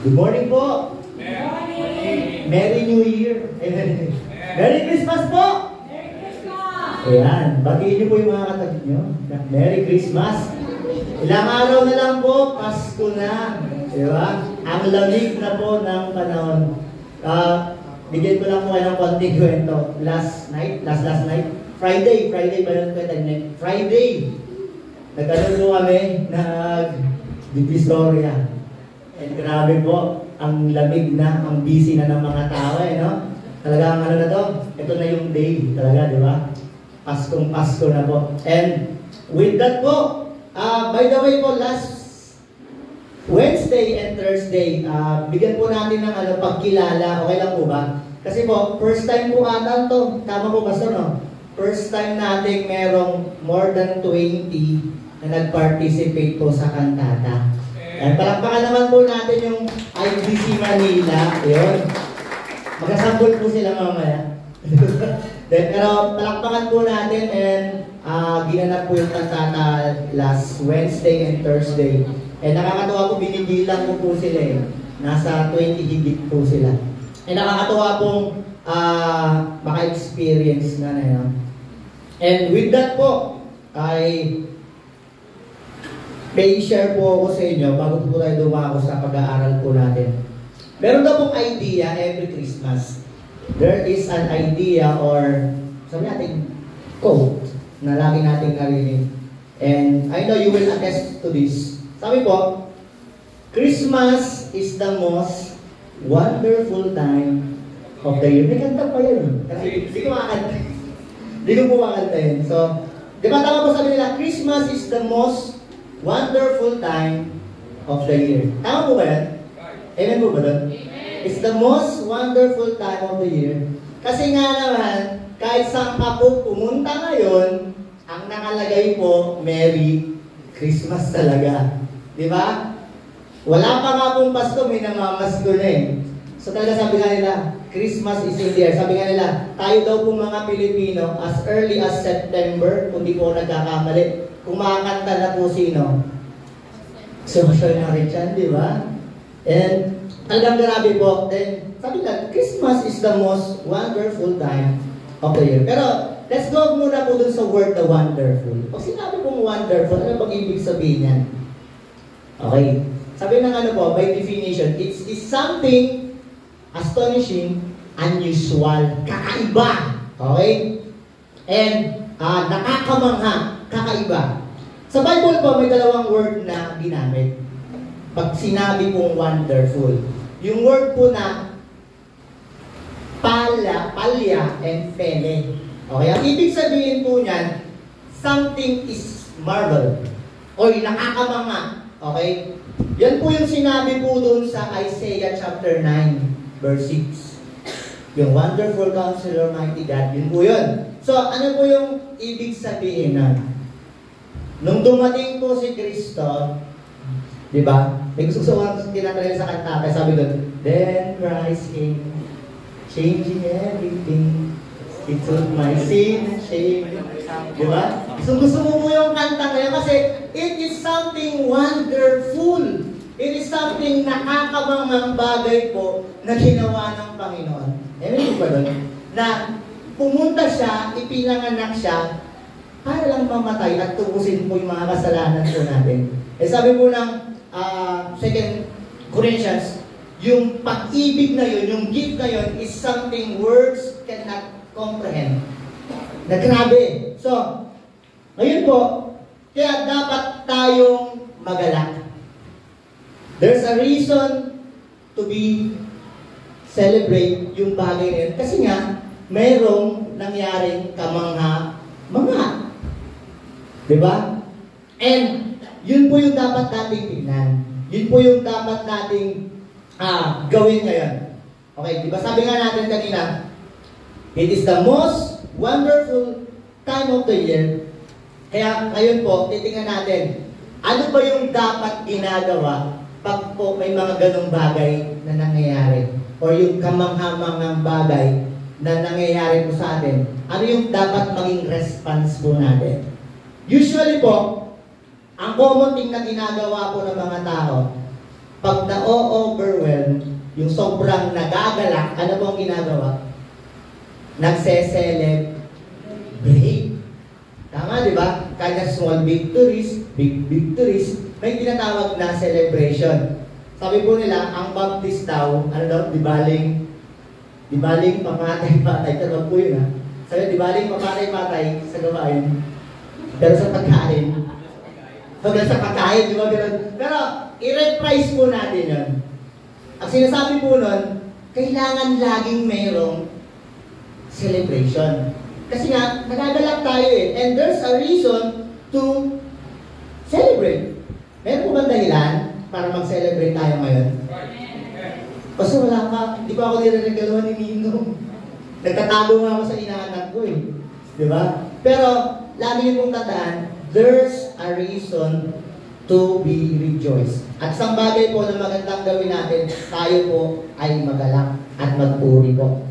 Good morning po. Morning. Merry New Year. Merry Christmas po. Merry Christmas. Ayan, batiin niyo po yung mga katabi niyo. Merry Christmas. Ilang araw na lang po, Pasko na. Di ba? Ang lamig na po ng panahon. Bigyan ko lang po kayo ng konting kwento. Last night, Friday ba yun kwento? Friday. Nagkaroon po kami, nag-Divisoria. And grabe po, ang lamig na, ang busy na ng mga tao no? Talagang ano na to, ito na yung day talaga, di ba? Paskong Pasko na po. And with that po, by the way po, last Wednesday and Thursday, bigyan po natin ng pagkilala, okay lang po ba? Kasi po, first time po ata to, tama po Pastor, no? First time natin merong more than 20 na nag-participate po sa kantata. And palakpakan naman po natin yung IBC Manila. Yun. Magkasample po sila mamaya. Pero palakpakan po natin and ginanap po yung kantata last Wednesday and Thursday. And nakakatuwa po, binibilang ko po sila eh. Nasa 20 higit po sila. And nakakatuwa pong maka-experience na yun. And with that po, may share po ako sa inyo bago po tayo dumako sa pag-aaral po natin. Meron daw pong idea every Christmas. There is an idea or sabi natin, quote na lagi natin narinig. And I know you will attest to this. Sabi po, Christmas is the most wonderful time of the year. May kanta pa yun. Kasi hindi ko makakanta. Hindi ko po makakanta yun. So, di ba tama po sabi nila, Christmas is the most wonderful time of the year. Tama po ba yan? Amen po ba doon? It's the most wonderful time of the year. Kasi nga naman, kahit saan ka po pumunta ngayon, ang nakalagay po, Merry Christmas talaga. Di ba? Wala pa nga pong Pasko, may namamasko na eh. So talaga sabi nga nila, Christmas is in the air. Sabi nga nila, tayo daw pong mga Pilipino, as early as September, kung di po nagkakamali, kung makakanta na po sino? Social na rin yan, di ba? And talagang grabe po. Then, sabi nga, Christmas is the most wonderful time of the year. Pero, let's go muna po dun sa word na wonderful. Pag sinabi pong wonderful, ano bang ibig sabihin yan? Okay. Sabi ng ano po, by definition, it's something astonishing, unusual, kakaiba. Okay? And, nakakamangha, kakaiba. Sa Bible po, may dalawang word na ginamit. Pag sinabi pong wonderful. Yung word po na palya, and pele. Okay? Ang ibig sabihin po niyan, something is marvel. O nakakamangha. Okay? Yan po yung sinabi po dun sa Isaiah chapter 9, verse 6. Yung wonderful counselor, mighty God. Yun po yun. So, ano po yung ibig sabihin na? Nung dumating po si Kristo, di ba? May gusto ko tinatry sa kanta, kaya sabi doon, then Christ came, changing everything. He took my sin and shame. Di ba? Gusto mo po yung kanta ngayon kasi it is something wonderful. It is something nakakamangang bagay po na ginawa ng Panginoon. Amen ba doon? Na pumunta siya, ipinanganak siya, para lang mamatay at tubusin po yung mga kasalanan po natin. Eh sabi po ng 2 Corinthians, yung pag-ibig na yun, yung gift na yun, is something words cannot comprehend. Na grabe. So, ngayon po, kaya dapat tayong magalak. There's a reason to be celebrate yung bagay na yun. Kasi nga, mayroong nangyaring kamangha-mangha. Diba? And, yun po yung dapat nating tignan. Yun po yung dapat nating gawin ngayon. Okay, diba? Sabi nga natin kanina, it is the most wonderful time of the year. Kaya ngayon po, titingnan natin, ano ba yung dapat ginagawa pag po may mga ganong bagay na nangyayari? Or yung kamangha-manghang bagay na nangyayari po sa atin, ano yung dapat maging response po natin? Usually po, ang common thing na ginagawa po ng mga tao, pag na-overwhelm, yung sobrang nagagalak, ano po ang ginagawa? Nagse-celebrate. Tama, di ba? Kaya small victories, big victories, may tinatawag na celebration. Sabi po nila, ang baptist daw, ano daw, di baling pamatay-patay. Tawag po yun, ha? Sabi, di baling pamatay-patay sa gawain. Pero sa pagkain. Hanggang sa pagkain, di ba? Pero, i-reprise po natin yun. Ang sinasabi po nun, kailangan laging mayroong celebration. Kasi nga, nagagalak tayo eh. And there's a reason to celebrate. Meron po ba dahilan para mag-celebrate tayo ngayon? Kasi wala ka, di ba ako nireregaluhan ni Nino? Nagtatago nga ako sa inaanak ko eh. Di ba? Pero, lagi niyo pong tandaan, there's a reason to be rejoiced. At isang bagay po na magandang gawin natin, tayo po ay magalak at magpuri po.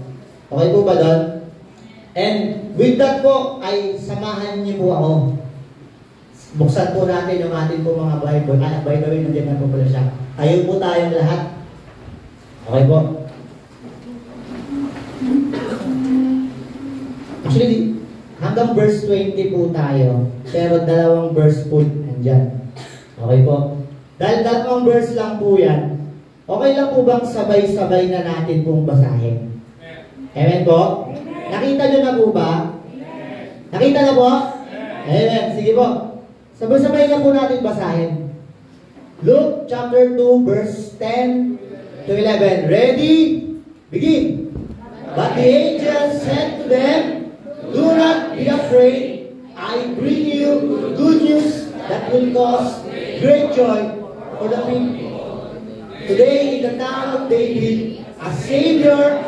Okay po ba doon? And with that po, ay samahan niyo po ako. Buksan po natin yung ating po mga Bible. By the way, nandiyan na po pala siya. Tayo po tayong lahat. Okay po? Actually, hanggang verse 20 po tayo. Pero dalawang verse po nandyan. Okay po? Dahil dalawang verse lang po yan, okay lang po bang sabay-sabay na natin pong basahin? Amen po? Nakita nyo na po ba? Nakita na po? Amen. Sige po. Sabay-sabay na po natin basahin. Luke chapter 2 verse 10 to 11. Ready? Begin. But the angel said to them, "Do not be afraid. I bring you good news that will cause great joy for the people. Today in the town of David, a Savior,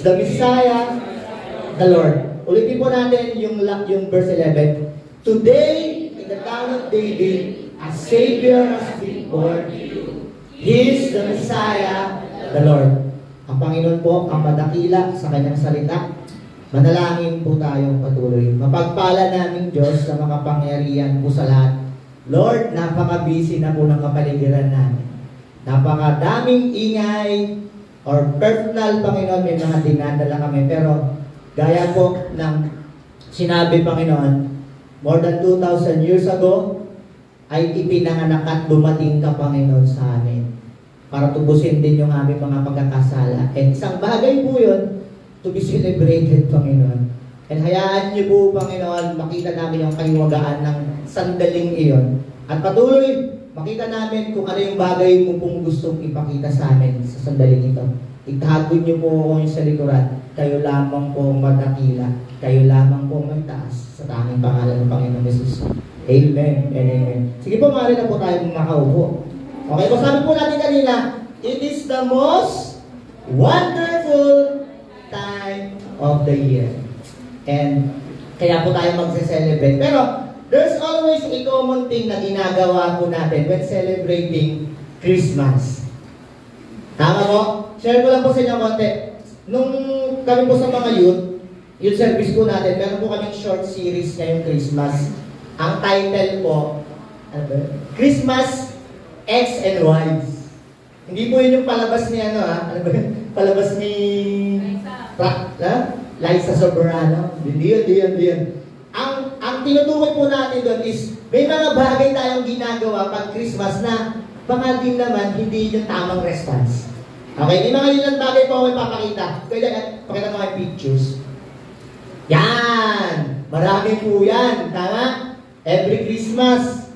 the Messiah, the Lord." Ulitin po natin yung verse 11. Today in the town of David, a Savior has been born. He is the Messiah, the Lord. Ang Panginoon po ang madakila sa kanyang salita. Manalangin po tayong patuloy. Mapagpala namin Diyos sa makapangyarihan po sa lahat. Lord, napaka-busy na po ng kapaligiran namin. Napakadaming ingay or personal, Panginoon, may mga dinadala kami. Pero gaya po ng sinabi, Panginoon, more than 2,000 years ago, ay ipinanganak at dumating ka, Panginoon, sa amin para tubusin din yung aming mga pagkakasala. And isang bagay po yun, to be celebrated, Panginoon. And hayaan niyo po, Panginoon, makita namin yung kahiwagaan ng sandaling iyon. At patuloy, makita namin kung ano yung bagay mo pong gustong ipakita sa amin sa sandaling ito. Itago niyo po ako sa likuran. Kayo lamang po madakila. Kayo lamang po magtaas sa tanging pangalan ng Panginoon Jesus. Amen and amen. Sige po, maaari na po tayo makaupo. Okay po, sabi po natin kanina, it is the most wonderful time of the year. And kaya po tayo magse-celebrate. Pero there's always a common thing na ginagawa po natin when celebrating Christmas. Tama po? Share ko lang po sa inyo konti. Nung kami po sa mga youth service po natin, meron po kaming short series ngayong Christmas. Ang title po, ano ba? Christmas X and Y's. Hindi po yun yung palabas ni ano ha? Ano ba yun? Palabas ni Liza Soberano. Hindi yun. Ang tinutukoy po natin doon is may mga bagay tayong ginagawa pag Christmas na baka din naman hindi yung tamang response. Okay, may mga yun ang bagay po ako ipapakita. Pwede pakita mo kayo pictures. Yan! Marami po yan. Tama? Every Christmas.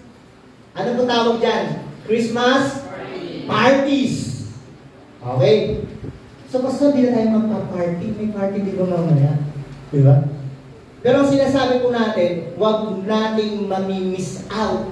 Ano po tawag dyan? Christmas parties. Okay? So, basta hindi na tayo magpa-party. May party di ba mamaya? Di ba? Pero ang sinasabi po natin, huwag nating mamimiss out.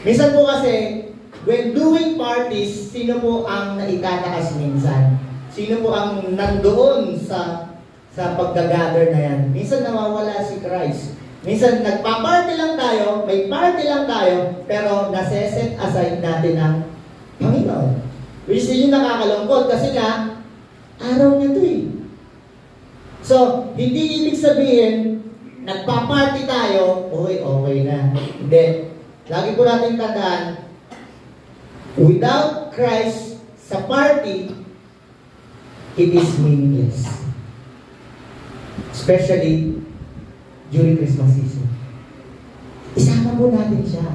Minsan po kasi, when doing parties, sino po ang naitataas minsan? Sino po ang nandoon sa paggagather na yan? Minsan nawawala si Christ. Minsan nagpa-party lang tayo, may party lang tayo, pero nase-set aside natin ang Panginoon. Which is yung nakakalungkot kasi nga, araw niya ito eh. So, hindi ibig sabihin, nagpa-party tayo, okay na. Hindi. Lagi po natin tandaan, Without Christ sa party, it is meaningless. Especially during Christmas season. Isama po natin siya.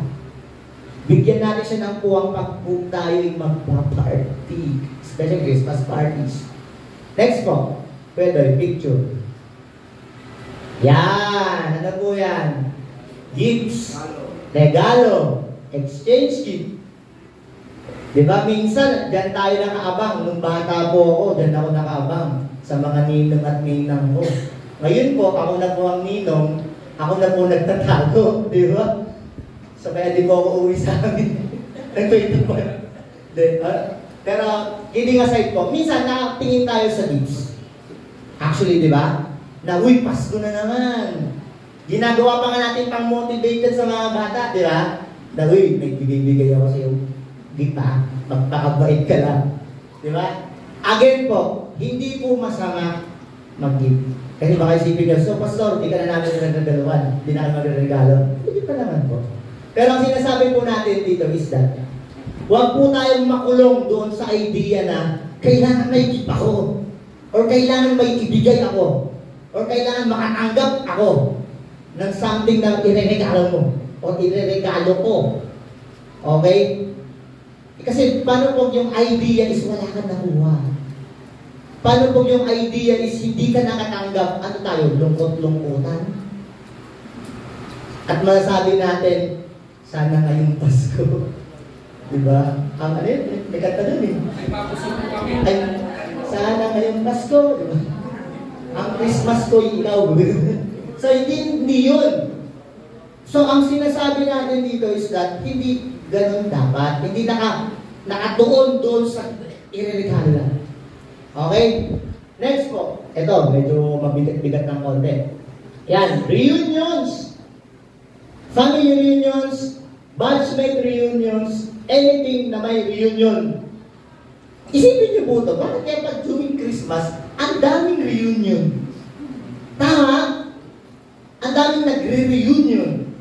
Bigyan natin siya ng puwang pag tayo'y magpa-party. Especially Christmas parties. Next po. Pwede, picture. Yan. Ano po yan? Gifts. Regalo. Exchange gift. Diba, minsan, dyan tayo nakaabang. Nung bata po ako, dyan ako nakaabang sa mga ninong at ninang ko. Ngayon po, ako na po ang ninong, ako na po nagtatago, di ba? So, kaya di po ako uwi sa amin. Nagpwede po. Pero, kidding aside po, minsan nakatingin tayo sa gifts. Actually, di ba? Na, uy, Pasko na naman. Ginagawa pa nga natin pang-motivated sa mga bata, di ba? Na, uy, nagbigay-bigay ako sa iyo. Di ba? Magpakabait ka lang. Di ba? Again po, hindi po masama mag-gift. Kasi baka isipin nyo, so pastor, di ka na namin nagregaloan. Di na kami magregalo. Hindi pa naman po. Pero ang sinasabi po natin dito is that, huwag po tayong makulong doon sa idea na kailangan may gift ako. Or kailangan may ibigay ako. Or kailangan makatanggap ako ng something na ireregalo mo. O ireregalo ko. Okay? Kasi paano pag yung idea is wala ka nakuha? Paano pag yung idea is hindi ka nakatanggap? Ano tayo? Lungkot-lungkutan? At masasabi natin, sana ngayong Pasko. Diba? Ang ano yun? May kanta dun eh. Ay, sana ngayong Pasko. Diba? Ang Christmas ko ikaw. So, hindi yun. So, ang sinasabi natin dito is that hindi ganun dapat. Hindi nakatuon doon sa ireregalo lang. Okay? Next po. Ito, medyo mabigat-bigat ng konti. Yan, reunions. Family reunions, batchmate reunions, anything na may reunion. Isipin niyo po ito, bakit kaya pag during Christmas, ang daming reunion? Tama? Ang daming nagre-reunion.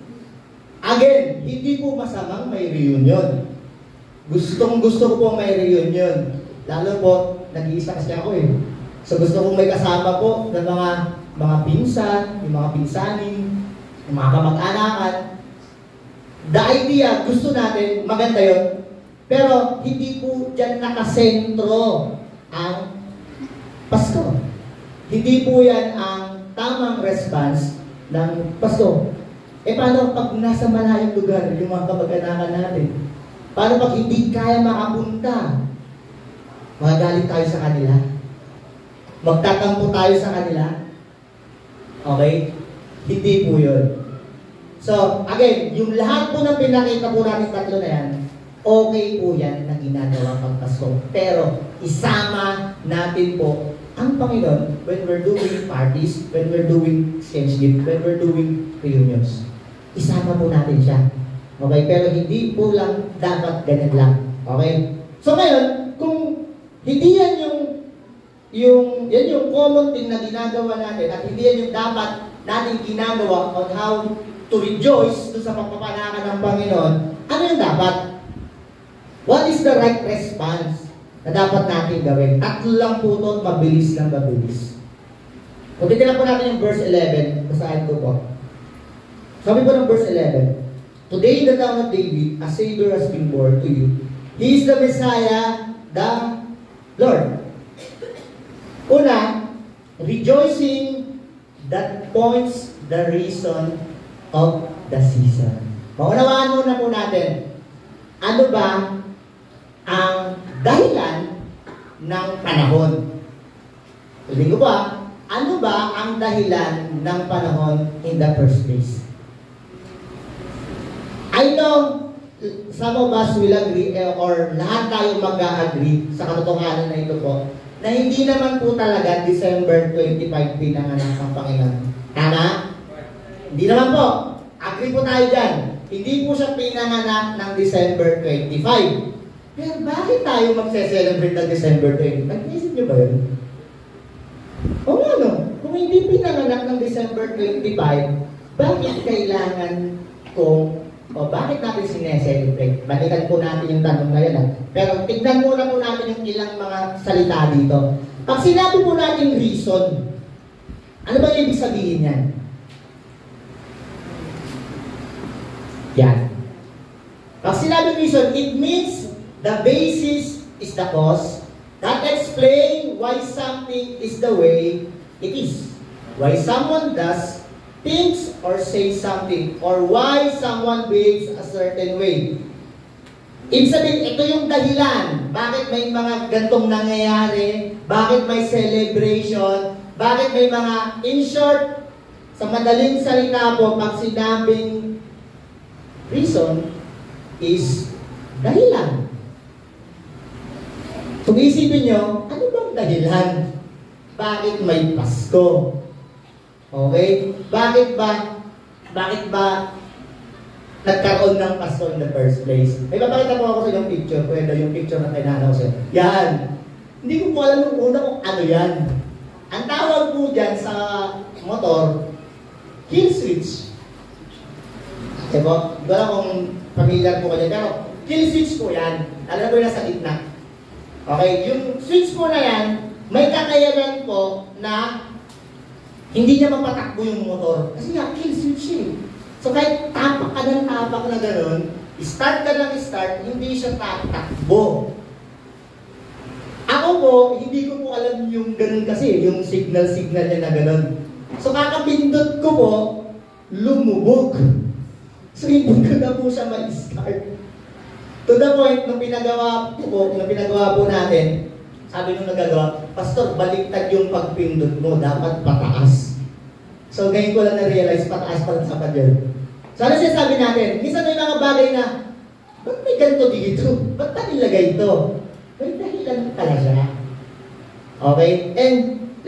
Again, hindi po masamang may reunion. Gusto ko po may reunion. Lalo po, nag-iisa kasi ako eh. So gusto kong may kasama po ng mga pinsan, yung mga pinsanin, yung mga kamag-anakan. The idea, gusto natin, maganda yun. Pero hindi po dyan nakasentro ang Pasko. Hindi po yan ang tamang response ng Pasko. Eh paano pag nasa malayong lugar yung mga kamag-anakan natin? Paano pag hindi kaya makapunta? Magagalit tayo sa kanila? Magtatampo tayo sa kanila? Okay? Hindi po yun. So, again, yung lahat po ng pinakita po natin tatlo na yan, okay po yan na ginagawa pag Pasko. Pero, isama natin po ang Panginoon when we're doing parties, when we're doing exchange gift, when we're doing reunions. Isama po natin siya. Okay? Pero hindi po lang dapat ganyan lang. Okay? So ngayon, kung hindi yan yung common thing na ginagawa natin at hindi yan yung dapat natin ginagawa on how to rejoice doon sa pagpapanakan ng Panginoon, ano yung dapat? What is the right response na dapat natin gawin? Tatlo lang po ito, mabilis lang mabilis. Kung titilang po natin yung verse 11, basahin ko po. Sabi po ng verse 11, Today in the town of David, a Savior has been born to you. He is the Messiah, the Lord. Una, rejoicing that points the reason of the season. Maunawaan muna po natin, ano ba ang dahilan ng panahon? Sabihin ko ba, ano ba ang dahilan ng panahon in the first place? I know some of us will agree or lahat tayo mag-agree sa katotohanan na ito po na hindi naman po talaga December 25 pinanganak ang Panginoon. Tama? Hindi naman po. Agree po tayo dyan. Hindi po siya pinanganak ng December 25. Pero bakit tayo magse-celebrate ng December 25? Naisip niyo ba yun? O ano? Kung hindi pinanganak ng December 25, bakit kailangan kong O bakit natin sineselebrate? Balikan po natin yung tanong na yan. Pero tignan muna po natin yung ilang mga salita dito. Pag sinabi po natin reason, ano ba yung ibig sabihin yan? Yan. Pag sinabi reason, it means the basis is the cause that explain why something is the way it is. Why someone does thinks or says something, or why someone behaves a certain way. Ibig sabihin, ito yung dahilan. Bakit may mga gantong nangyayari? Bakit may celebration? Bakit may mga, in short, sa madaling salita po, pag sinabing reason is dahilan. Kung isipin nyo, ano bang dahilan? Bakit may Pasko? Okay? Bakit ba nagkaroon ng Pasko in the first place? May papakita po ako sa yung picture. Pwede yung picture na kailangan ko sa yan. Hindi ko po alam nung una kung ano yan. Ang tawag po dyan sa motor, kill switch. Diba? Hindi ko alam kung familiar po kayo. Pero kill switch po yan. Alam ko yung nasa gitna. Okay? Yung switch po na yan, may kakayanan po na hindi niya mapatakbo yung motor. Kasi nga, kill switch eh. So kahit tapak ka ng tapak na gano'n, start ka ng start, hindi siya tatakbo. Ako po, hindi ko po alam yung gano'n kasi, yung signal niya na gano'n. So kakapindot ko po, lumubog. So hindi ko na po siya ma-start. To the point, nung pinagawa po natin, sabi nung nagagawa, Pastor, baliktad yung pagpindot mo, dapat pataas. So ngayon ko lang na-realize, pataas pala dapat yun. So ano sinasabi natin? Minsan may mga bagay na, ba't may ganito dito? Ba't pa nilagay ito? May dahilan pala siya. Okay? And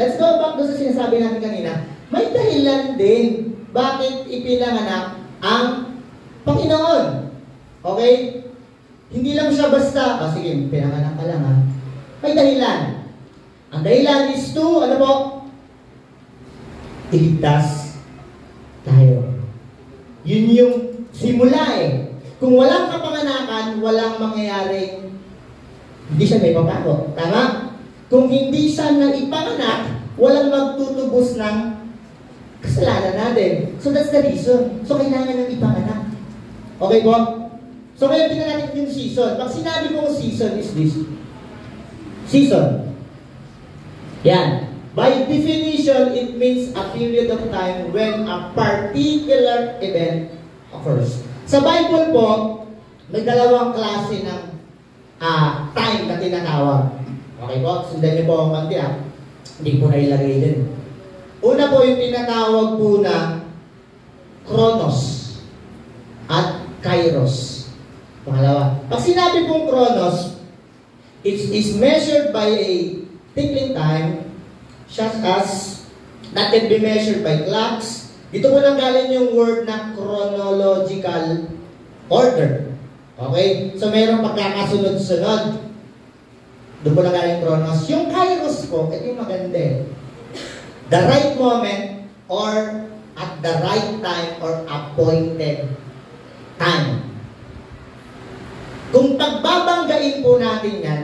let's go back doon sa sinasabi natin kanina. May dahilan din bakit ipinanganak ang Panginoon. Okay? Hindi lang siya basta, sige, pinanganak ka lang ha. May dahilan. Ang dahilan is to, ano po? Iligtas tayo. Yun yung simula eh. Kung walang kapanganakan, walang mangyayaring hindi siya may papago. Tama? Kung hindi siya naipanganak, walang magtutubos ng kasalanan natin. So that's the reason. So kailangan ng ipanganak. Okay po? So kaya tingnan natin yung season. Pag sinabi kong season is this. Season. Yan. By definition, it means a period of time when a particular event occurs. Sa Bible po, may dalawang klase ng time na tinatawag. Okay po? Sundan niyo po ang kanti Hindi po na ilagay din. Una po yung tinatawag po na Chronos at Kairos. Pangalawa. Pag sinabi pong Chronos, it is measured by a ticking time, such as that can be measured by clocks. Dito po nang galing yung word na chronological order. Okay? So, mayroong pagkakasunod-sunod. Doon po nang galing chronos. Yung kairos po, ito yung maganda eh. The right moment or at the right time or appointed time. Kung pagbabanggain po natin yan,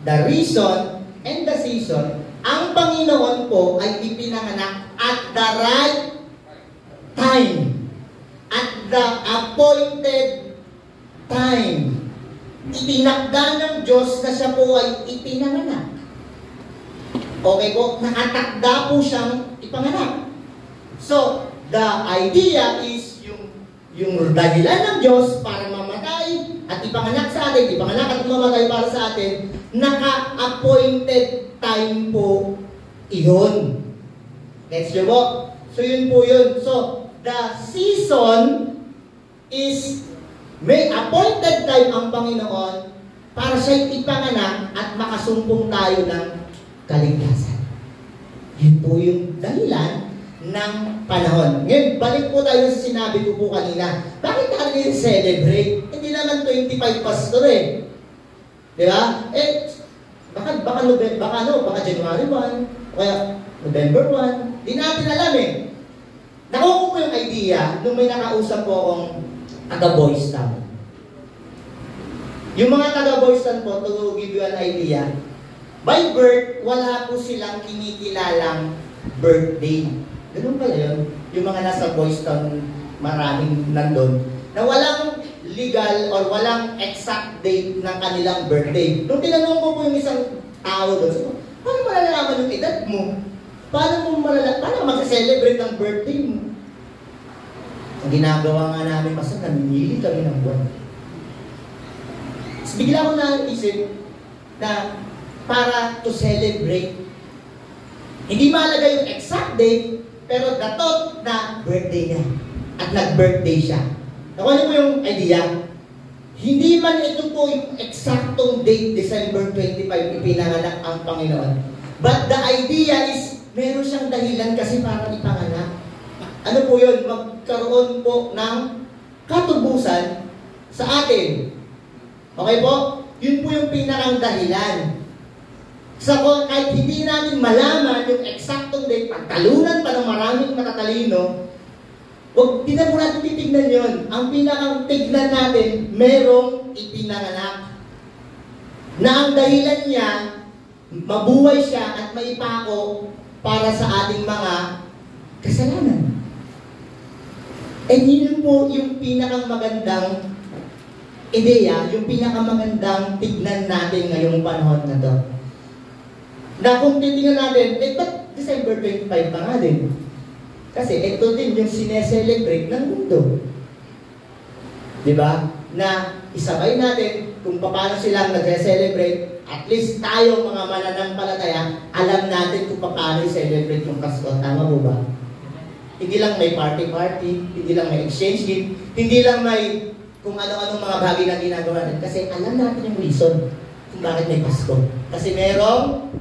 the reason and the season, ang Panginoon po ay ipinanganak at the right time. At the appointed time. Itinakda ng Diyos na siya po ay ipinanganak. Okay po? Nakatakda po siyang ipanganak. So, the idea is yung dahilan ng Diyos para mamatay at ipanganak sa atin, ipanganak at mamatay para sa atin, naka-appointed time po iyon. Next nyo po. So yun po yun. So the season is may appointed time ang Panginoon para siya ipanganak at makasumpong tayo ng kaligtasan. Yun po yung dahilan ng panahon. Ngayon, balik po tayo sa sinabi ko po kanina. Bakit natin celebrate? Hindi naman 25 Pastor eh. Di ba? Baka January 1, kaya November 1, di natin alam eh. Nakuha ko yung idea nung may nakausap po akong taga-Boys Town. Yung mga taga-Boys Town po, to give you an idea, by birth, wala po silang kinikilalang birthday. Ganun pala yun. Yung mga nasa Boys Town, maraming nandun, na walang legal or walang exact date ng kanilang birthday. Nung tinanong ko po yung isang tao doon, sabi ko, paano malalaman yung edad mo? Paano mag-celebrate ng birthday mo? Ang ginagawa nga namin, basta namimili kami ng buwan. Tapos bigla ko naisip na para to celebrate, hindi mahalaga yung exact date, pero datot na birthday niya. At nag-birthday siya. Nakuha niyo po yung idea? Hindi man ito po yung eksaktong date, December 25, ipinanganak ang Panginoon. But the idea is, meron siyang dahilan kasi para ipanganak. Ano po yun? Magkaroon po ng katubusan sa atin. Okay po? Yun po yung pinakang dahilan. Kahit hindi natin malaman yung eksaktong date, pagtalunan pa ng maraming matatalino, huwag din na po natin titignan yun. Ang pinakang tignan natin, merong ipinanganak. Na ang dahilan niya, mabuhay siya at maipako para sa ating mga kasalanan. And yun po yung pinakang magandang ideya, yung pinakamagandang tignan natin ngayong panahon na to. Na kung titignan natin, ba't December 25 pa nga din? Kasi ito din yung sineselebrate ng mundo. Diba? Na isabay natin kung paano silang nag-celebrate, at least tayo mga mananampalataya, alam natin kung paano i-celebrate yung Pasko. Tama po ba? Hindi lang may party-party, hindi lang may exchange gift, hindi lang may kung ano-anong mga bagay na ginagawa natin. Kasi alam natin yung reason kung bakit may Pasko. Kasi merong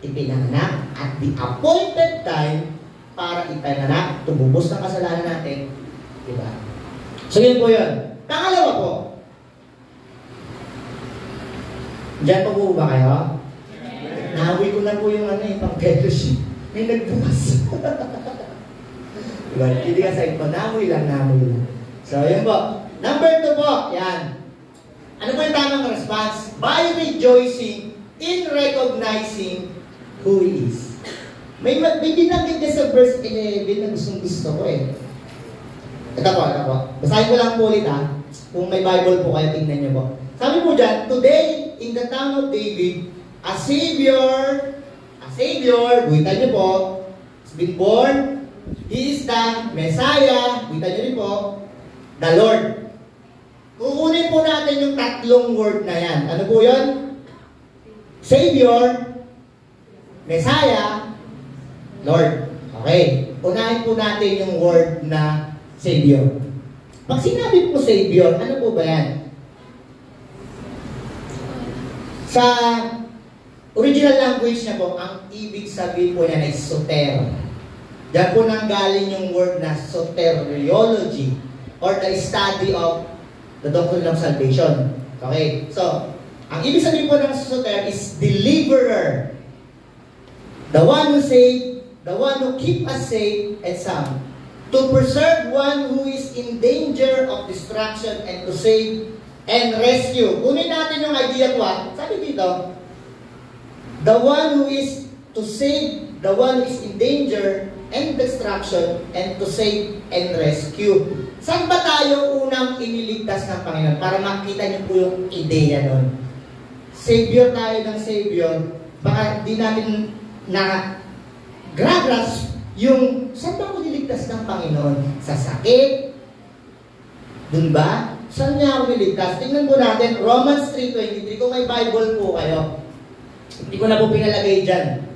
ipinanganak at the appointed time para ipinanganak, tumubos ng kasalanan natin. Diba? So yun po yun. Pangalawa po. Diyan pa po ba kayo? Nahawi ko na po yung pang-fellowship. May nagbukas. Diba? Hindi ka sa ito. Nahawi lang. So yun po. Number 2 po. Yan. Ano po yung tamang response? By rejoicing in recognizing who He is. May binanggit niya sa verse 11 na gusto ko eh. Ito po. Basahin ko lang po ulit ha. Kung may Bible po kayo, tingnan niyo po. Sabi po dyan, today, in the town of David, a Savior, buhitan niyo po, has been born. He is the Messiah, buhitan niyo rin po, the Lord. Kukunin po natin yung tatlong word na yan. Ano po yun? Savior, Messiah, Lord. Okay. Unahin po natin yung word na Savior. Pag sinabi po Savior, ano po ba yan? Sa original language niya po, ang ibig sabihin po yan ay soter. Diyan po nanggaling yung word na soteriology or the study of the doctrine of salvation. Okay? So, ang ibig sabihin po ng soter is deliverer. The one who saved, the one who keep us safe and sound. To preserve one who is in danger of destruction and to save and rescue. Kunin natin yung idea ko ha. Sabi dito, the one who is to save, the one who is in danger and destruction and to save and rescue. Saan ba tayo unang iniligtas ng Panginoon? Para makita niyo po yung ideya nun. Savior tayo ng Savior. Baka di natin grasp yung saan ba ako niligtas ng Panginoon? Sa sakit? Dun ba? Saan niya ako niligtas? Tingnan po natin, Romans 3:23. Kung may Bible po kayo, hindi ko na po pinalagay dyan.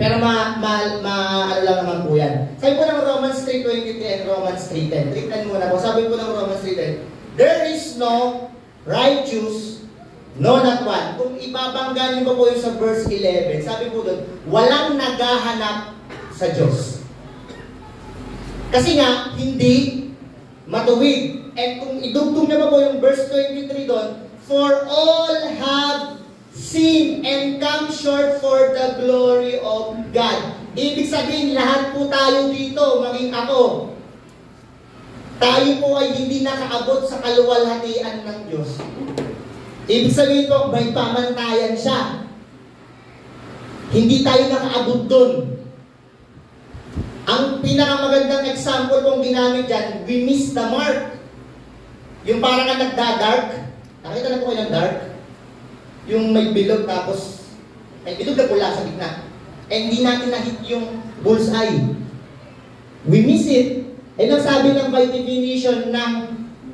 Pero ano lang naman po yan. Sabi po ng Romans 3:23 and Romans 3:10. Tignan muna po. Sabi po ng Romans 3:10, there is no righteous, no not one. Kung ibabangga niyo po yung sa verse 11, sabi po doon, walang naghahanap sa Diyos. Kasi nga, hindi matuwid. And kung idugtong niyo pa po yung verse 23 doon, for all have sinned and come short for the glory of God. Ibig sabihin, lahat po tayo dito, maging ako. tayo po ay hindi nakaabot sa kaluwalhatian ng Diyos. Ibig sabihin po, may pamantayan siya. Hindi tayo nakaabot doon. Ang pinakamagandang example kong ginamit dyan, we miss the mark. Yung parang ka nagda-dark. Nakita na po kayo ng dark? Yung may bilog tapos may bilog na pula sa gitna. And hindi natin na-hit yung bullseye. We miss it. Ayun ang sabi ng by definition ng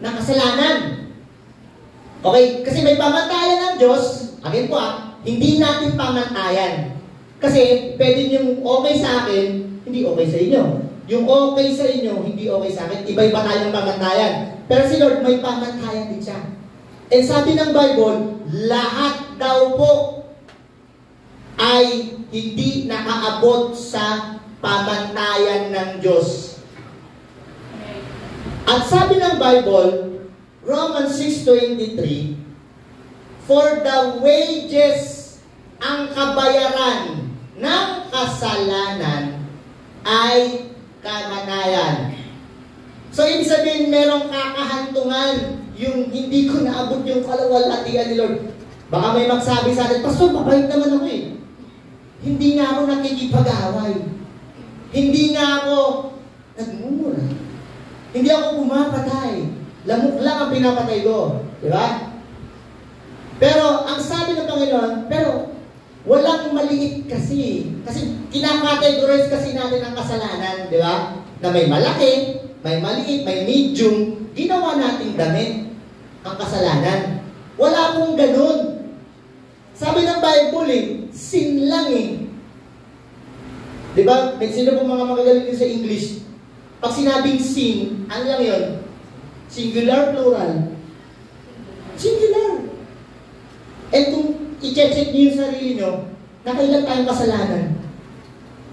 kasalanan. Okay? Kasi may pamantayan ng Diyos. Again po hindi natin pamantayan. Kasi pwede yung okay sa akin, hindi okay sa inyo. Yung okay sa inyo, hindi okay sa akin. Iba-iba tayong pamantayan. Pero si Lord, may pamantayan din siya. And sabi ng Bible, lahat daw po ay hindi nakaabot sa pamantayan ng Diyos. At sabi ng Bible, Romans 6:23, for the wages, ang kabayaran ng kasalanan ay kamatayan. So, ibig sabihin, merong kakahantungan yung hindi ko naabot yung kaluwalhatian ni Lord. Baka may magsabi sa atin, Pastor, mabait naman ako eh. Hindi nga ako nakikipag-away. Hindi nga ako nagmumura. Hindi ako pumapatay. Lamok lang ang pinapatay ko. Di ba? Pero, ang sabi ng Panginoon, pero walang maliit kasi. Kasi kinakategorize kasi natin ang kasalanan, di ba? Na may malaki, may maliit, may medium. Ginawa nating damit ang kasalanan. Wala pong ganun. Sabi ng Bible sin lang Di ba? Sino pong mga magagaling sa English? Pag sinabing sin, ano lang yun? Singular, plural? Singular. And kung i-check niyo yung sarili nyo, nakailan tayong kasalanan?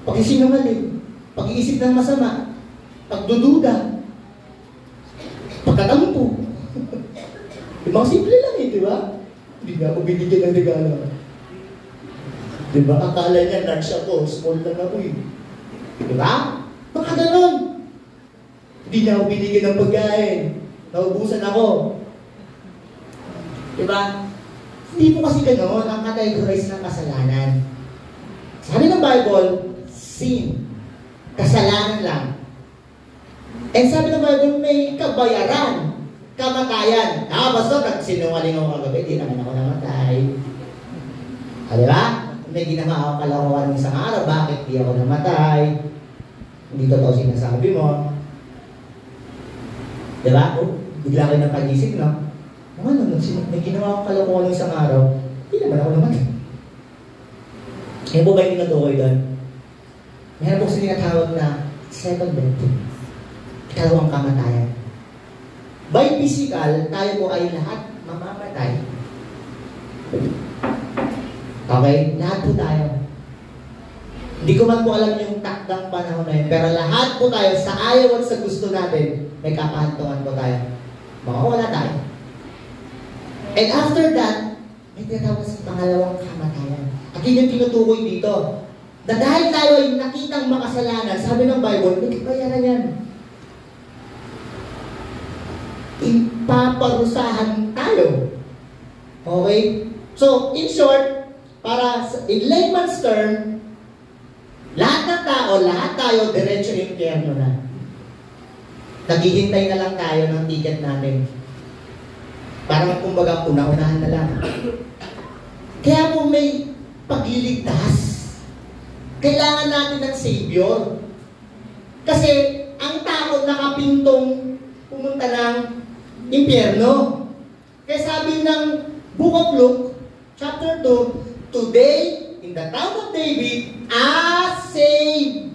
Pag-isinungaling, pag-iisip ng masama, pagdududa, pagkatampo. Yung mga simple lang di ba? Hindi nga ako binigyan ng regalo. Di ba? Akala niya, large ako, small lang ako Di ba? Baka ganun. Hindi niya ako binigyan ng pagkain. Naubusan ako. Di ba? Hindi po kasi ganoon ang categorize ng kasalanan. Sabi ng Bible, sin. Kasalanan lang. And sabi ng Bible, may kabayaran. Kamatayan. Basta nagsinungaling ako kagabi, di naman ako namatay. Di ba? May ginawa ako kalaruan ng isang araw, bakit di ako namatay? Hindi totoo sinasabi mo. Di ba? Bigla kayo ng pag-isip, no? May ginawa akong kalokohan ng isang araw, hindi naman ako namatay. Yan po ba yung tinutukoy doon? Meron po siya tinatawag na second death. Ikalawang kamatayan. By physical, tayo po ay lahat mamamatay. Okay? Lahat po tayo. Hindi ko man po alam yung takdang panahon na yun, pero lahat po tayo, sa ayaw at sa gusto natin, may kakahantungan po tayo. Makawala tayo. And after that, may tinatawag sa pangalawang kamatayan. At yun yung tinutukoy dito. Na dahil tayo ay nakitang makasalanan, sabi ng Bible, may kabayaran yan. Ipaparusahan tayo. Okay? So, in short, in layman's term, lahat ng tao, lahat tayo, diretso impyerno na. Naghihintay na lang tayo ng ticket natin. Parang kumbaga, una-unahan na lang. Kaya po may pagliligtas. Kailangan natin ng Savior. Kasi ang tao nakapintong pumunta ng impyerno. Kaya sabi ng Book of Luke, chapter 2, today, in the town of David, saved.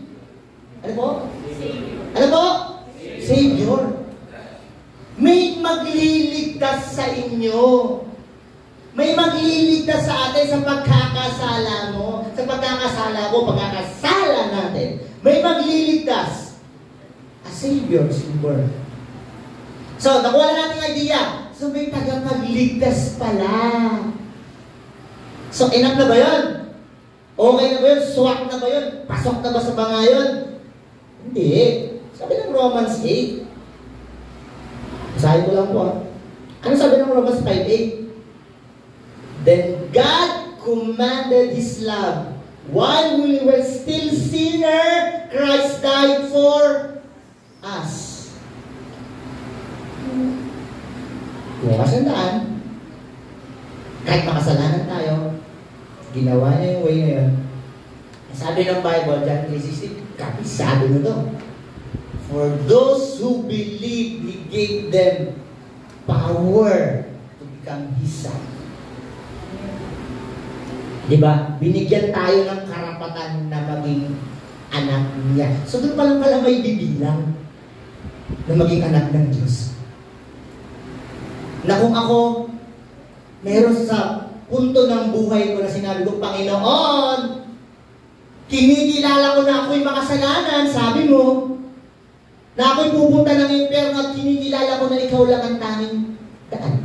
Ano po? Savior. Ano po? Savior. May magliligtas sa inyo. May magliligtas sa atin sa pagkakasala mo, sa pagkakasala ko, pagkakasala natin. May magliligtas. A Savior is born. So, nakuha na natin idea. So, may tagapagligtas pala. So, enough na ba yun? Okay na ba yun? Swak na ba yun? Pasok na ba sa bangayon? Hindi. Sabi ng Romans 8, Basahin ko lang po. Ano sabi ng Romans 5:8? Then God commanded His love. While we were still sinner, Christ died for us. Kung kasandaan, kahit makasalanan tayo, ginawa niya yung way na yun. Sabi ng Bible, John 3:16, kapisado na to. For those who believe, He gave them power to become His son. Diba? Binigyan tayo ng karapatan na maging anak niya. So doon pa lang pala may bibilang na maging anak ng Diyos. Na kung ako, meron sa punto ng buhay ko na sinabi ko, Panginoon, kinikilala ko na ako'y makasalanan, sabi mo, na ako'y pupunta ng impyerno at kinikilala ko na ikaw lang ang tanging daan.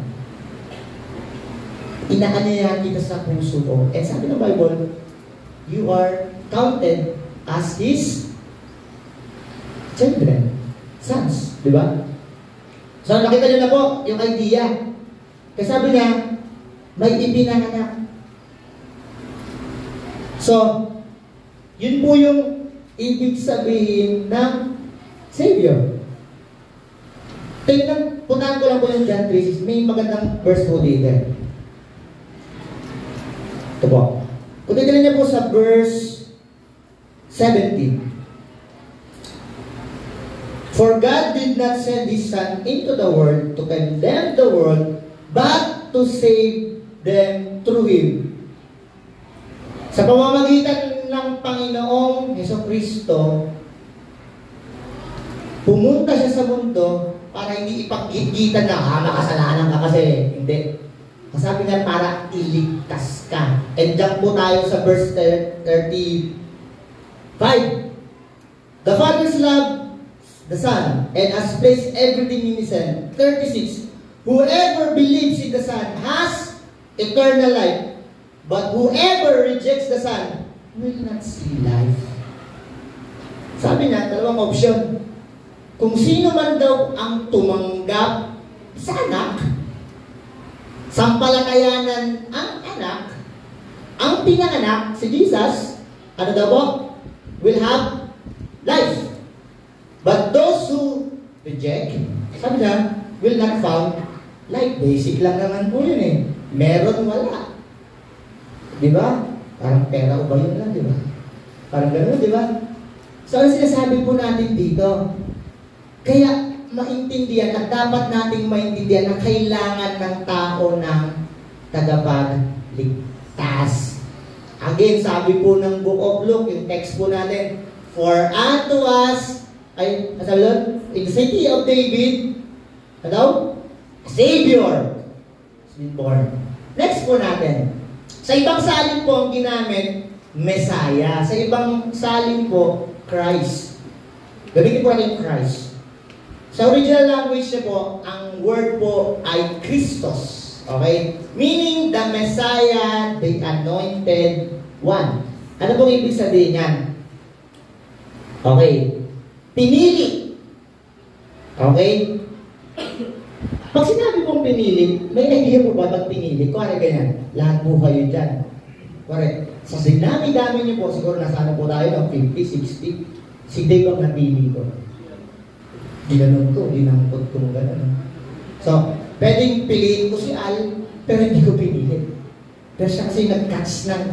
Inaanyayahan kita sa puso ko. And sabi ng Bible, you are counted as His children, sons. Di ba? So, nakita niyo na po yung idea. Kasi sabi niya, may ipinanganak. So, yun po yung ibig sabihin ng Savior. Tingnan, puntahan ko lang po yung John 3:6. May magandang verse po dito. Ito po. Kung titignan niyo po sa verse 17. For God did not send His Son into the world to condemn the world, but to save them through Him. Sa pamamagitan ng Panginoong Jesucristo, pumunta siya sa mundo para hindi ipaggigitan na makasalanan ka kasi. Hindi. Sabi niya para iligtas ka. And dyan po tayo sa verse 35. The Father's love the Son and has placed everything in His hand. 36. Whoever believes in the Son has eternal life, but whoever rejects the Son will not see life. Sabi niya, dalawang option. Kung sino man daw ang tumanggap sa anak, sampalatayanan ang anak, ang pinanganak, si Jesus, ano daw po? Will have life. But those who reject, sabi niya, will not found life. Basic lang naman po yun eh. Meron, wala. Di ba? Parang pera o ba yun lang, di ba? Parang gano'n, di ba? So, ang sinasabi po natin dito, kaya maintindihan at dapat nating maintindihan na kailangan ng tao ng tagapagligtas. Again, sabi po ng Book of Luke, yung text po natin, for unto us, ay, sabi doon, in the city of David, ano? A Savior has been born. Next po natin. Sa ibang salin po ang ginamit, Messiah. Sa ibang salin po, Christ. Gamitin po natin Christ. Sa original language niya po, ang word po ay Christos. Okay? Meaning the Messiah, the Anointed One. Ano pong ibig sabihin yan? Okay. Pinili. Okay? Pag sinabi pong pinili, may idea po ba pag pinili? Kuwari ganyan, lahat po kayo dyan. Correct. Sa sinami-dami niyo po, siguro nasana po tayo ng 50, 60. Si Dave ang napili ko. Ginanon ko, dinampot ko gano'n. So, pwedeng piliin ko si Al, pero hindi ko pinili. Pero siya kasi nag-catch ng,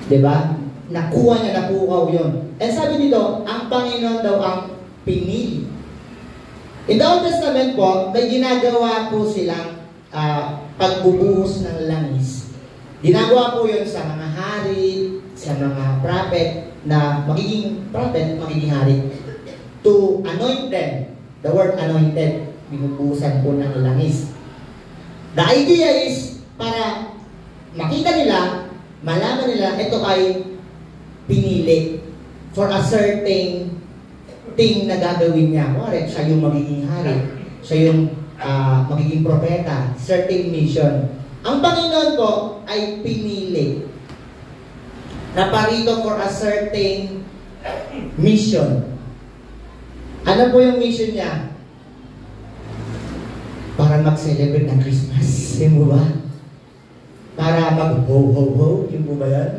diba? Nakuha niya, napukaw yun. And sabi dito, ang Panginoon daw ang pinili. In the Old Testament po, may ginagawa po silang pagbubuhos ng langis. Ginagawa po yun sa mga hari, sa mga prophet, na magiging prophet, magiging hari. To anoint them. The word anointed, binubuhusan po ng langis. The idea is, para makita nila, malaman nila, ito ay pinili for a certain thing na gagawin niya. Correct, siya yung magiging hari. Siya yung magiging propeta. Certain mission. Ang Panginoon po ay pinili na parito for a certain mission. Ano po yung mission niya? Para mag-celebrate ng Christmas. Yun po ba? Para mag-ho-ho-ho. Yun po ba yan?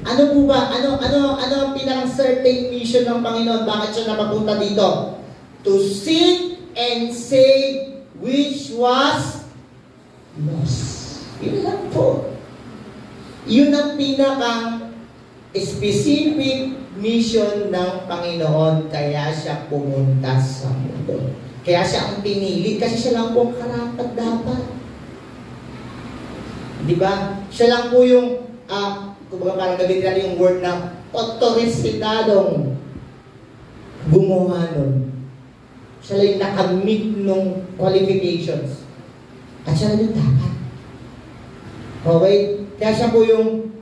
Ano po ba? Ano ang pinakang certain mission ng Panginoon? Bakit siya napapunta dito? To seek and save which was lost. Yun lang po. Yun ang pinakang specific mission ng Panginoon. Kaya siya pumunta sa mundo. Kaya siya ang pinili. Kasi siya lang po ang karapat dapat. Diba? Siya lang po yung kumbaga parang gamitin natin yung word na otorisitadong gumawa nun. Siya lang yung nakamit nung qualifications. At siya lang yung dapat. Okay? Kaya siya po yung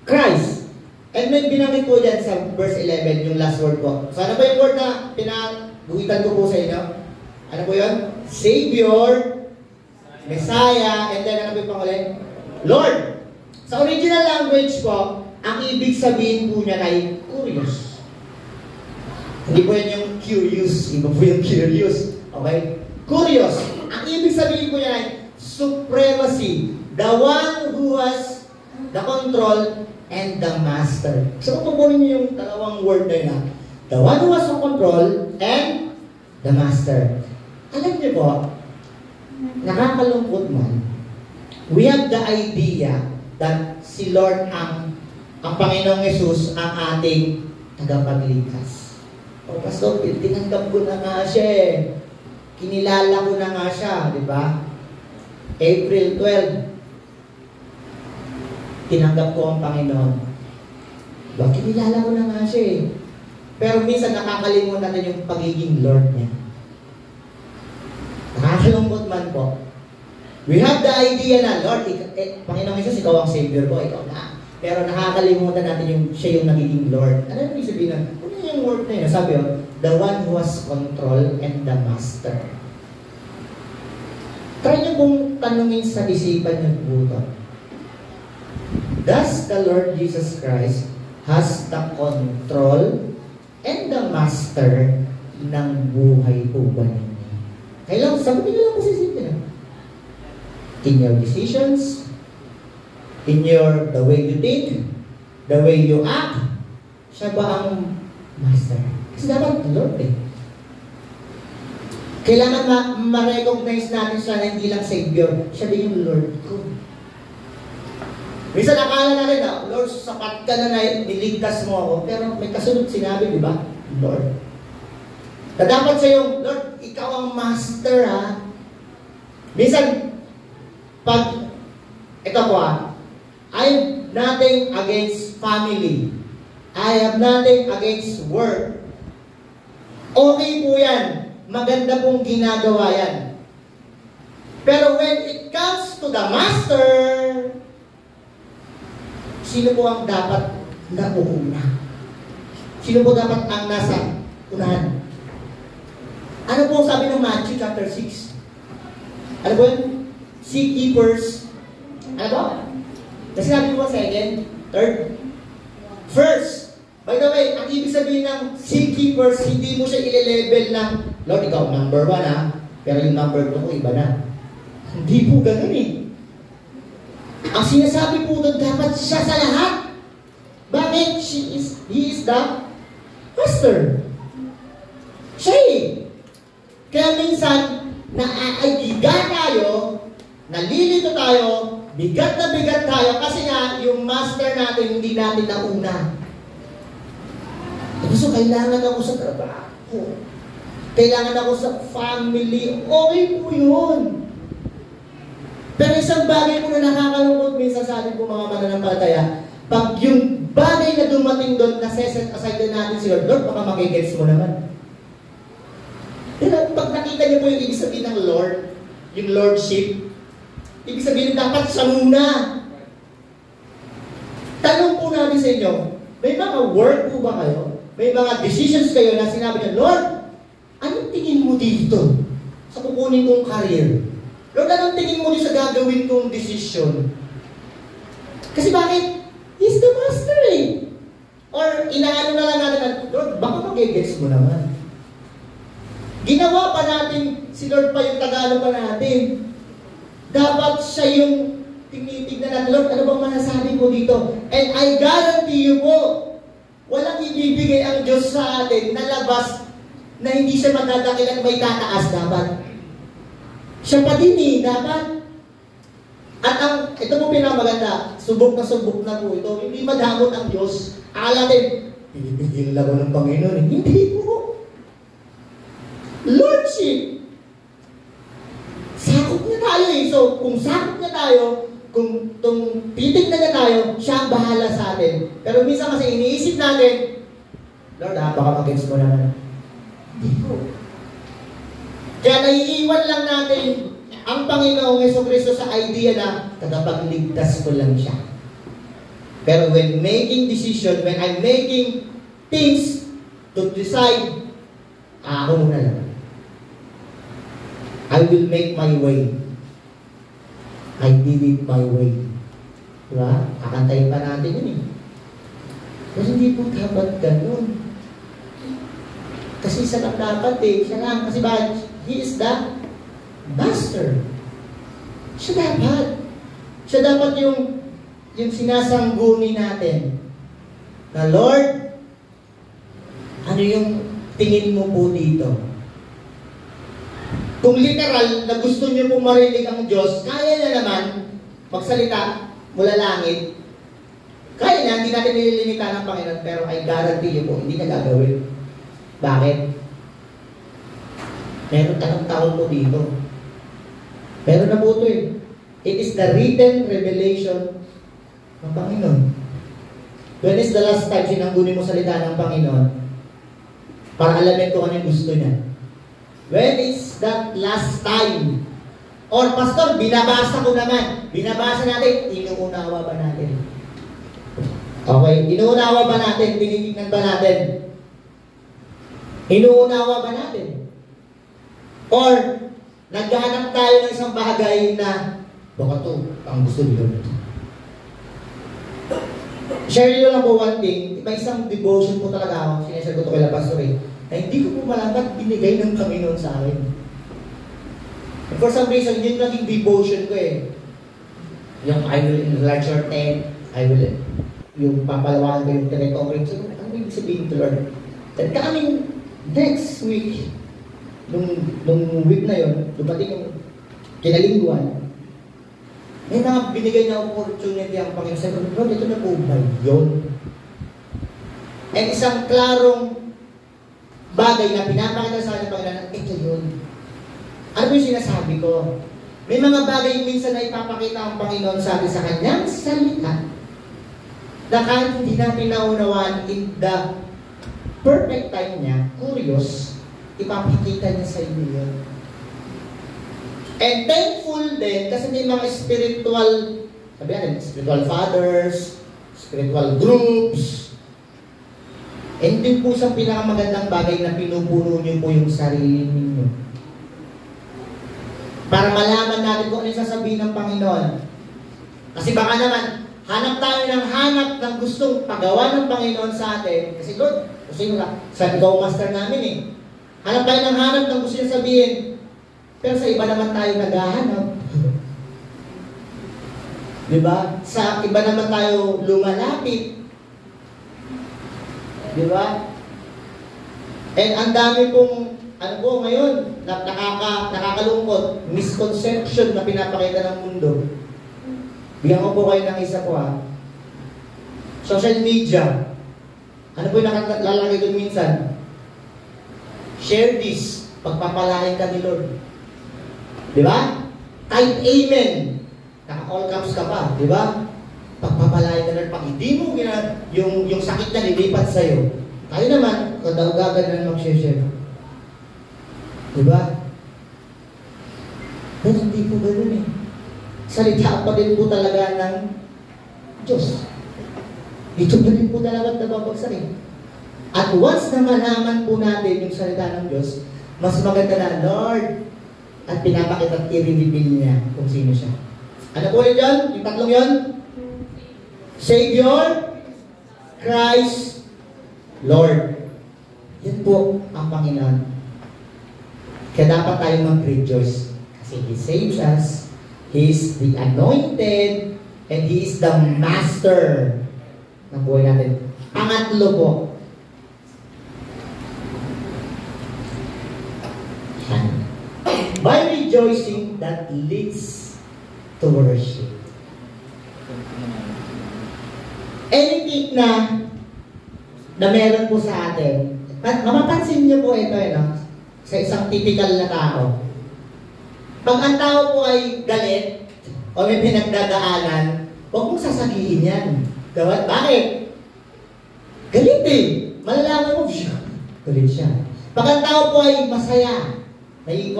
Christ. And may binanggit po dyan sa verse 11, yung last word po. So ano ba yung word na pinaguhitan ko po sa inyo? Ano po yun? Savior, Messiah, and then ano po yung pangulit? Lord. Sa original language po, ang ibig sabihin po niya ay curious. Hindi po yan yung curious. Iba po yung curious. Okay? Curious. Ang ibig sabihin po niya ay supremacy. The one who has the control and the master. So, kukunin niyo yung dalawang word na yun. The one who has the control and the master. Alam niyo po, nakakalungkot man, we have the idea that si Lord ang Panginoong Yesus ang ating tagapagligtas. O Pastor, tinanggap ko na nga siya eh. Kinilala ko na nga siya, di ba? April 12, tinanggap ko ang Panginoon. Diba? Kinilala ko na nga siya eh. Pero minsan nakakalimutan natin yung pagiging Lord niya. Nakakalungkot man po. We have the idea na, Lord, Panginoon Jesus, ikaw ang Savior ko, ikaw na. Pero nakakalimutan natin yung siya yung nagiging Lord. Ano yung sabihin na? Ano yung word na yun? Sabi yun, the one who has control and the master. Try niyo pong tanungin sa isipan niyo po. Does the Lord Jesus Christ has the control and the master ng buhay po ba ninyo? Kailangan, sabi niyo lang po sa isipin na. In your decisions, in the way you think, the way you act, siya ba ang master? Kasi dapat Lord eh. Kailangan ma-recognize natin siya na hindi lang Savior, siya din yung Lord ko. Minsan akala natin na, Lord, sapat ka na niligtas mo ako, pero may kasunod sinabi, di ba? Lord. Na dapat siya yung, Lord, ikaw ang master ha. Minsan, pag, ito po I have nothing against family. I have nothing against work. Okay po yan. Maganda pong ginagawa yan. Pero when it comes to the master, sino po ang dapat nauuna? Sino po dapat ang nasa unahan? Ano po sabi ng Matthew chapter 6? Ano po yun? Seek ye first. Ano po? Kasi sabi ko second, third, first. By the way, ang ibig sabihin ng seek ye first, hindi mo siya ile-level ng, Lord, ikaw number 1 ha, pero yung number 2 ko iba na. Hindi po ganun eh. Ang sinasabi po doon, dapat siya sa lahat. Bakit? He is the master. Siya eh. Kaya minsan, naaagiga tayo, nalilito tayo, bigat na bigat tayo, kasi nga, yung master natin, hindi natin nauna. So, kailangan ako sa trabaho. Kailangan ako sa family. Okay po yun. Pero isang bagay po na nakakalungkot minsan sa ating po mga mananampalataya, pag yung bagay na dumating doon, nasa-set aside na natin si Lord, Lord, baka makigets mo naman. Pero pag nakita niyo po yung ibig sabihin ng Lord, yung Lordship, ibig sabihin dapat siya muna. Tanong po natin sa inyo, may mga work po ba kayo? May mga decisions kayo na sinabi niyo, Lord, anong tingin mo dito sa kukunin kong career? Lord, anong tingin mo dito sa gagawin kong decision? Kasi bakit? He's the master eh. Or inaano na lang natin, Lord, baka mag-gets mo naman. Ginawa pa natin, si Lord pa yung Tagalog pa natin. Dapat siya yung tinitignan natin, Lord, ano bang masasabi mo dito? And I guarantee you po, walang ibibigay ang Diyos sa atin na labas na hindi siya madadakil at may tataas dapat. Siya pa din dapat. At ito po pinakamaganda, subok na po ito. Hindi madamot ang Diyos. Akala natin, pinipigil lang ng Panginoon. Hindi po. Lordship. Sakop na tayo So, kung sakop na tayo, kung titignan na tayo, siya ang bahala sa atin. Pero minsan kasi iniisip natin, Lord, baka mag-gets mo naman. Hindi po. Kaya naiiwan lang natin ang Panginoong Jesucristo sa idea na tagapagligtas ko lang siya. Pero when making decision, when I'm making things to decide, ako muna lang. I will make my way. I did it my way. Diba? Kakantayin pa natin yun eh. Pero hindi po dapat ganun. Kasi isa lang dapat eh. Siya lang. Kasi ba, He is the Master. Siya dapat. Siya dapat yung sinasangguni natin. Na Lord, ano yung tingin mo po dito? Kung literal na gusto niyo po marinig ang Diyos, kaya niya naman magsalita mula langit. Kaya niya, hindi natin nililimita ng Panginoon, pero I guarantee you po, hindi niya gagawin. Bakit? Meron taon po dito. Meron na po ito eh. It is the written revelation ng Panginoon. When is the last time sinangguni mo salita ng Panginoon? Para alamin ko ano yung gusto niya. When is that last time? Or, Pastor, binabasa ko naman. Binabasa natin, inuunawa ba natin? Okay, inuunawa ba natin? Tinitignan ba natin? Inuunawa ba natin? Or, naghahanap tayo ng isang bagay na baka to, ang gusto nyo. Share nyo lang po one thing. May isang devotion po talaga ako. Sinasagot ko kay Pastor eh. Na hindi ko po malaman binigay ng Panginoon sa akin. And for some reason, yun naging devotion ko eh. Yung I will enlarge your tent, yung papalawakan ko yung territory. So, ano yung sabihin to Lord? Then coming next week, nung week na yun, dumating yung kinalingguan, may mga binigay na opportunity ang Panginoon. Sabi ko, Lord, ito na po ba yun? And isang klarong bagay na pinapakita sa akin ng Panginoon, ito yun. Ano yung sinasabi ko? May mga bagay minsan na ipapakita ang Panginoon sa atin sa kanyang salita na kahit hindi natin naunawaan in the perfect time niya, curious, ipapakita niya sa inyo yun. And thankful din kasi may mga spiritual, sabi natin, spiritual fathers, spiritual groups, and din po sa pinakamagandang bagay na pinupuno niyo po yung sarili ninyo. Para malaman natin kung ano yung sasabihin ng Panginoon. Kasi baka naman, hanap tayo ng hanap ng gustong pagawa ng Panginoon sa atin. Kasi Lord, gusto nyo lang, sa ikaw master namin eh. Hanap tayo ng hanap ng gusto nyo sabihin. Pero sa iba naman tayo naghahanap. Diba? Sa iba naman tayo lumalapit. Diba? And ang dami pong, ano po ngayon, nakakalungkot, misconception na pinapakita ng mundo. Bigyan ko po kayo ng isa po ha. Social media. Ano po yung nakalalagay doon minsan? Share this. Pagpapalain ka ni Lord. Diba? Type amen. Naka-all caps ka pa. Diba? Pagpapalain ka na, pag hindi mo yung sakit na lilipat sa'yo, tayo naman, kadaugagan na mag-share. Diba? Pero hindi po ganoon eh. Salita pa din po talaga ng Diyos. Ito pa din po talaga nababagsak eh. At once na malaman po natin yung salita ng Diyos, mas maganda na, Lord, at pinapakita at i-reveal niya kung sino siya. Ano po yun dyan? Yung tatlong yun? Savior, Christ, Lord. Yan po ang Panginoon. Kaya dapat tayong mag-rejoice. Kasi He saves us, He is the anointed, and He is the master ng buhay natin. Pangatlo po, by rejoicing that leads to worship. Anything na meron po sa atin, mapapansin niyo po ito, sa isang typical na tao. Pag ang tao po ay galit o may pinagdadaanan, huwag mong sasagihin yan. Bakit? Galit eh. Malalaman mo, galit siya. Pag ang tao po ay masaya, may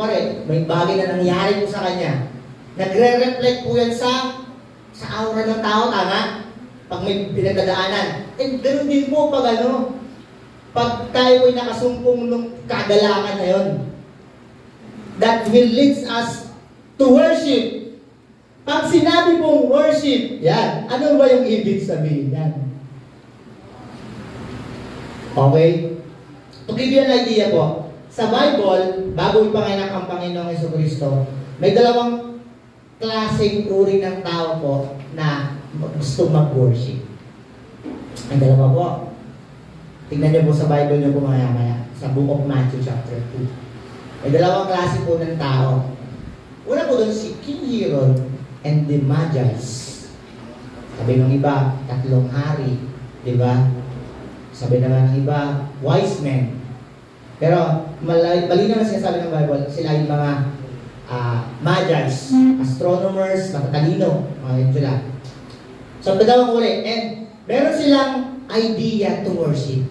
bagay na nangyari po sa kanya, nagre-reflect po yan sa aura ng tao, tama? Pag may pinagdadaanan. Ganoon din po pag tayo ay nakasumpong ng kagalakan na yun. That will lead us to worship. Pag sinabi pong worship, yan, ano ba yung ibig sabihin yan? Okay? To give you an idea po, sa Bible, bago ipanganak ang Panginoong Jesucristo, may dalawang klaseng uri ng tao po na gusto mag-worship. Ang dalawa po. Tingnan niyo po sa Bible niyo po maya-maya. Sa Book of Matthew chapter 2. May dalawang klase po ng tao. Una po doon si King Herod and the Magi's. Sabi ng iba, 3 hari. Diba? Sabi naman ng iba, wise men. Pero malinaw na sinasabi ng Bible, sila yung mga Magi's, astronomers, matatalino. Yun sila. So, dalawang uli. And meron silang idea to worship.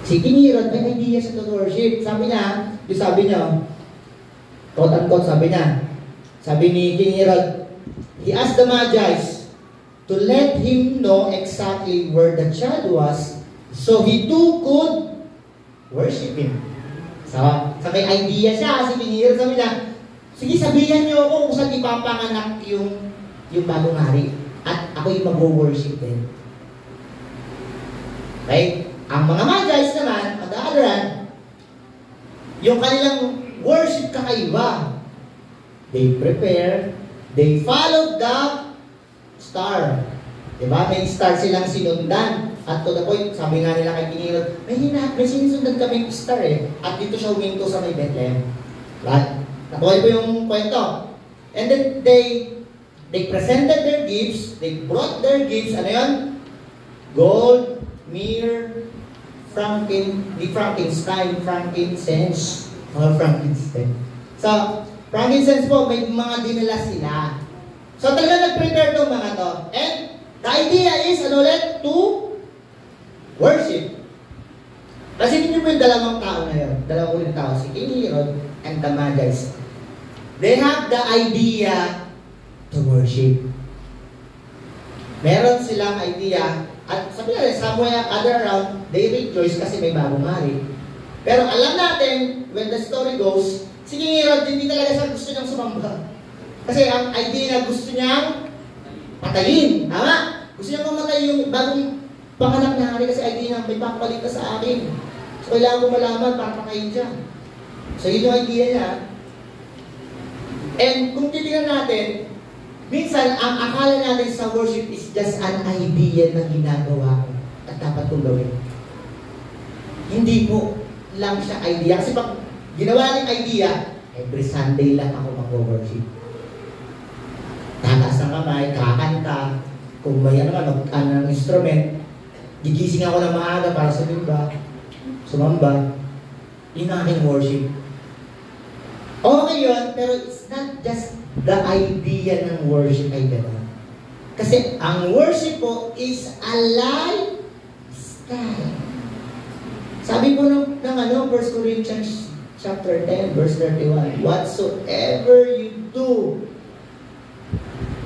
Si King Herod, may idea siya to worship. Sabi niya, quote-unquote, sabi ni King Herod, he asked the Magi's to let him know exactly where the child was so he too could worship him. So may idea siya, si King Herod, sabi niya, sige, sabihan niyo ako kung saan ipapanganak yung bagong hari. At ako yung mag-worship din. Okay? Ang mga Magi's naman, on the other hand, yung kanilang worship kakaiba. They prepare, they follow the star. Diba? May star silang sinundan. At to the point, sabi nga nila kay King Herod, may sinusundan kaming star eh. At dito siya huminto sa may Bethlehem. Right? Nakuha po yung kwento. And then they presented their gifts, they brought their gifts, ano yun? Gold, myrrh, frankincense. So, frankincense po, may mga dinala sila. So, talaga nag-prepare itong mga to. And the idea is, to worship. Kasi niyo po yung dalawang tao na yun. Dalawang ulit tao, si King Herod and the Magi's. They have the idea to worship. Meron silang idea, at sabi natin, somewhere other around, they rejoice kasi may bagong hari. Pero alam natin, when the story goes, si King Herod, hindi talaga siya gusto niyang sumamba. Kasi ang idea na gusto niyang patayin. Tama? Gusto niyang mamatay yung bagong panganak na hari kasi idea na may papalit ka sa akin. So kailangan ko malaman para pakain siya. So yun yung idea niya. And kung titignan natin, minsan, ang akala natin sa worship is just an idea na ginagawa ko at dapat kong gawin. Hindi po lang siya idea. Kasi pag ginawa ng idea, every Sunday lang ako mag-worship. Tataas ng kamay, kakanta, kung may ng instrument, gigising ako ng maaga para sumamba. Yun ang aking worship. Okay yun, pero it's not just the idea ng worship ay gano'n. Kasi ang worship po is a lifestyle. Sabi po ng 1 Corinthians chapter 10, verse 31, whatsoever you do,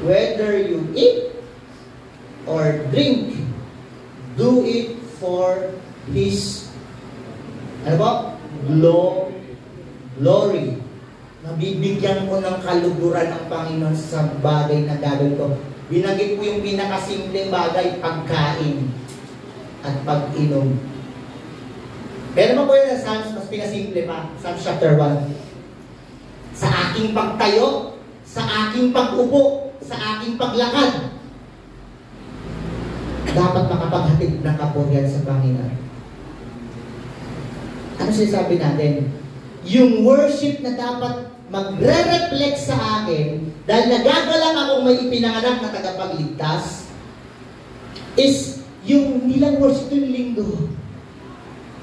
whether you eat or drink, do it for His glory. Nabibigyan ko ng kaluguran ng Panginoon sa bagay na gagawin ko. Binanggit ko yung pinakasimpleng bagay, pagkain at pag-inom. Kaya naman po yun sa Psalms, mas pinasimple pa. Psalms chapter 1. Sa aking pagtayo, sa aking pag-upo, sa aking paglakad, dapat makapaghatid ng kapurihan sa Panginoon. Ano sinasabi natin? Yung worship na dapat magre-reflect sa akin dahil nagagalang akong may ipinanganak na tagapagligtas is yung nilang worship yung linggo.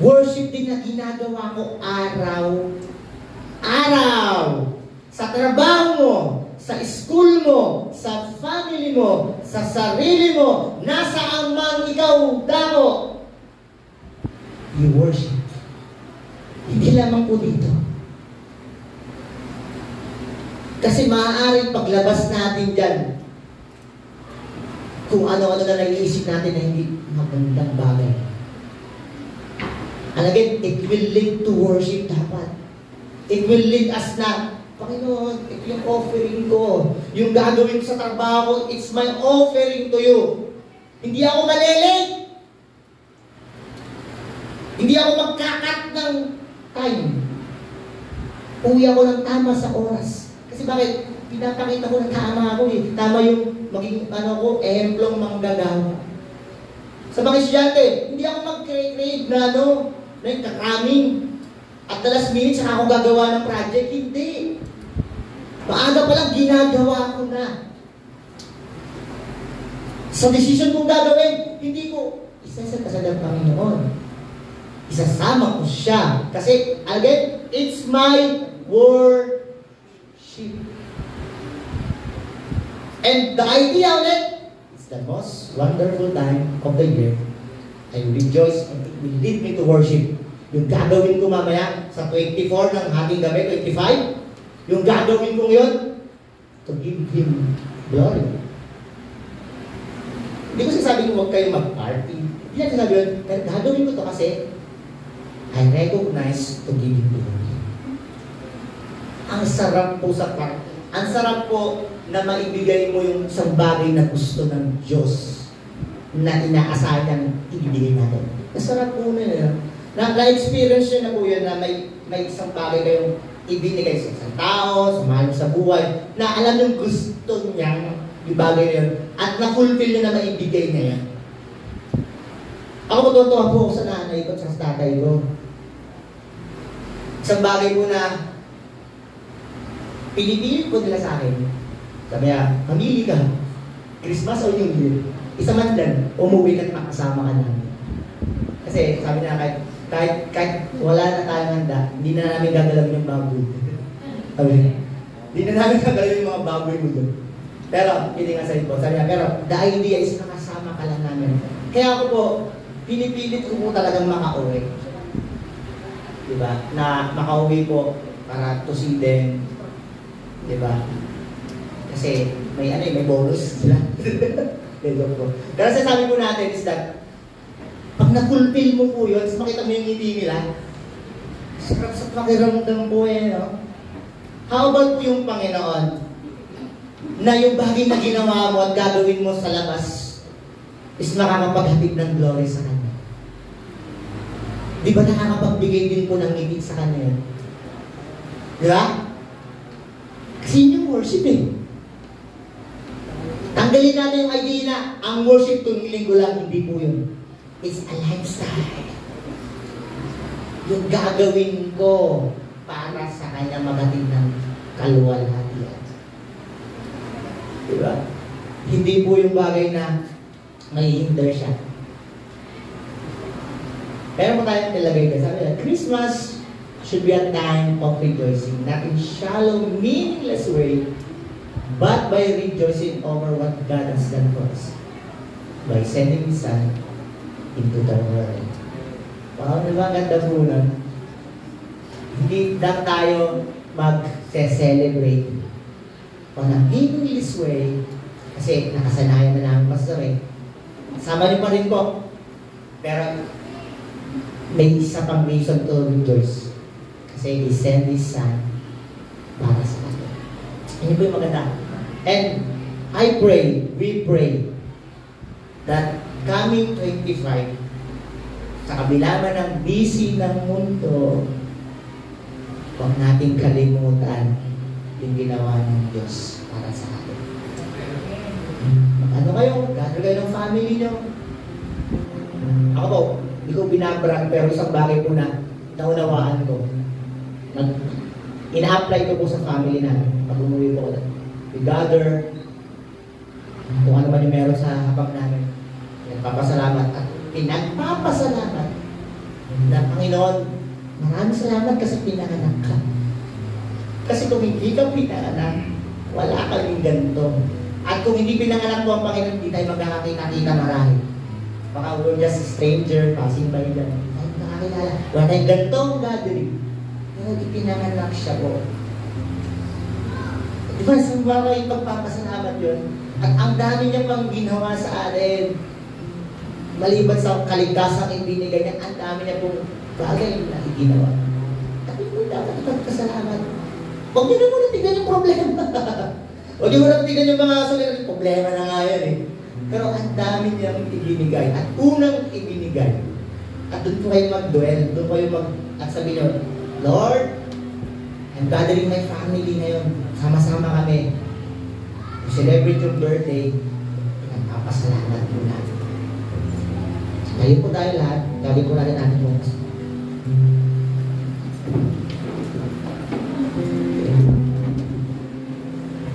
Worship din na ginagawa ko araw. Sa trabaho mo, sa school mo, sa family mo, sa sarili mo, nasaan man ikaw dako. You worship. Hindi lamang po dito. Kasi maaaring paglabas natin dyan, kung ano-ano na naiisip natin na hindi magandang bagay. And again, it will lead to worship dapat. It will lead us na, Panginoon, ito yung offering ko. Yung gagawin ko sa trabaho, it's my offering to you. Hindi ako malilate. Hindi ako magkakat ng time. Uwi ako ng tama sa oras. Kasi bakit? Pinapakita ko na tama ako eh. Tama yung maging ehemplong manggagawa. Sa mga estudyante, hindi ako mag-create na na yung kakraming. At the last minute, saka ako gagawa ng project. Hindi. Maaga pa lang, ginagawa ko na. Sa decision kong gagawin, hindi ko isasal ng Panginoon. Isasama ko siya. Kasi, again, it's my worship. And the idea of it, it's the most wonderful time of the year. I rejoice and it will lead me to worship. Yung gagawin ko mamaya sa 24 ng hating gabi, 25, yung gagawin ko yun, to give Him glory. Hindi ko sasabihin ko huwag kayong mag-party. Hindi natin sabi yun, gagawin ko to kasi I recognize to give Him glory. Ang sarap po sa party. Ang sarap po na maibigay mo yung isang bagay na gusto ng Diyos na inaasahan niyang ibigay natin. Masarap po na yun. Na-experience nyo na po yun na may isang bagay kayong ibinigay sa isang tao, sa mahal sa buhay, na alam yung gusto niyang ibagay na yun at na-fulfill nyo na maibigay niya yan. Ako matutuwa po sa nanay ko at sa tatay ko. Isang bagay po na pinipilit po nila sa akin. Sabi niya, mamili ka. Christmas o New Year. Isa man lang, umuwi ka at makasama ka namin. Kasi sabi niya, kahit wala na tayong handa, hindi na namin gagalawin yung baboy. Sabi niya, hindi na namin gagalawin yung mga baboy mo doon. Pero, hindi nga sa'yo po. Sabi niya, pero the idea is nakasama ka lang namin. Kaya ako po, pinipilit ko po talagang makauwi. Diba? Na makauwi po para tusidin. Diba? Kasi may bonus sila. Pero sasabi po natin is that pag na-fulfill mo po yun, tapos makita mo yung ngiti nila, sarap sa pakiramdam po no? How about po yung Panginoon? Na yung bagay na ginawa mo at gagawin mo sa labas is makakapaghatid ng glory sa Kanya. Di ba nakakapagbigay din po ng ngiti sa Kanya yun? Di ba? Kasi yun yung worship eh. Tanggalin natin yung idea na ang worship tuwing linggo lang, hindi po yun. It's a lifestyle. Yung gagawin ko para sa Kanya magatid ng kaluwalhatian. Diba? Hindi po yung bagay na may hinder siya. Pero kung tayo nilagay ka, sabi na, Christmas should be a time of rejoicing, not in shallow, meaningless way, but by rejoicing over what God has done for us by sending His Son into the world. Wow, diba? Ganda po nun. Hindi lang tayo mag-celebrate on a meaningless way kasi nakasanayan na namin pastor eh. Sama niyo pa rin po. Pero may isa pang reason to rejoice. Kasi He sent His Son para sa atin. Hindi po yung maganda. And I pray, we pray, that coming 25, Sa kabila man ng busy ng mundo, huwag nating kalimutan yung ginawa ng Diyos para sa atin. Ano kayo? Gather kayo ng family nyo. Ako po, hindi ko binabrag, pero isang bagay po na naunawaan ko. Ina-apply ko po sa family namin. Pag umuwi po, we gather, kung ano man yung meron sa hapag namin. Nagpapasalamat at pinagpapasalamat na Panginoon, maraming salamat kasi pinanganak ka. Kasi kung hindi ka pinanganak, wala kaming ganito. At kung hindi pinanganak mo ang Panginoon, hindi tayo magkakakita-kita marami. Baka we're just a stranger passing by dyan. Ay, nakakilala. Wala tayong ganitong gathering. Pero ipinanganak siya po. Diba, sa mga ipagpapasalamat yun? At ang dami niya pang ginawa sa atin. Maliban sa kaligtasang ibinigay niya, ang dami niya pong bagay na ginawa. Tapi mo dapat ipagpasalamat. Huwag niyo na muna tignan yung problema. Huwag niyo muna tignan yung mga sulit. Problema na nga yan eh. Pero ang dami niyang ibinigay. At unang ibinigay. At doon po kayo mag-dwell. Doon kayo at sabihin niyo, Lord, I'm gathering my family ngayon. Sama-sama kami. Celebrate yung birthday. Pinagpapasalamat po natin. Ngayon po tayo lahat. Gawin po natin natin mo.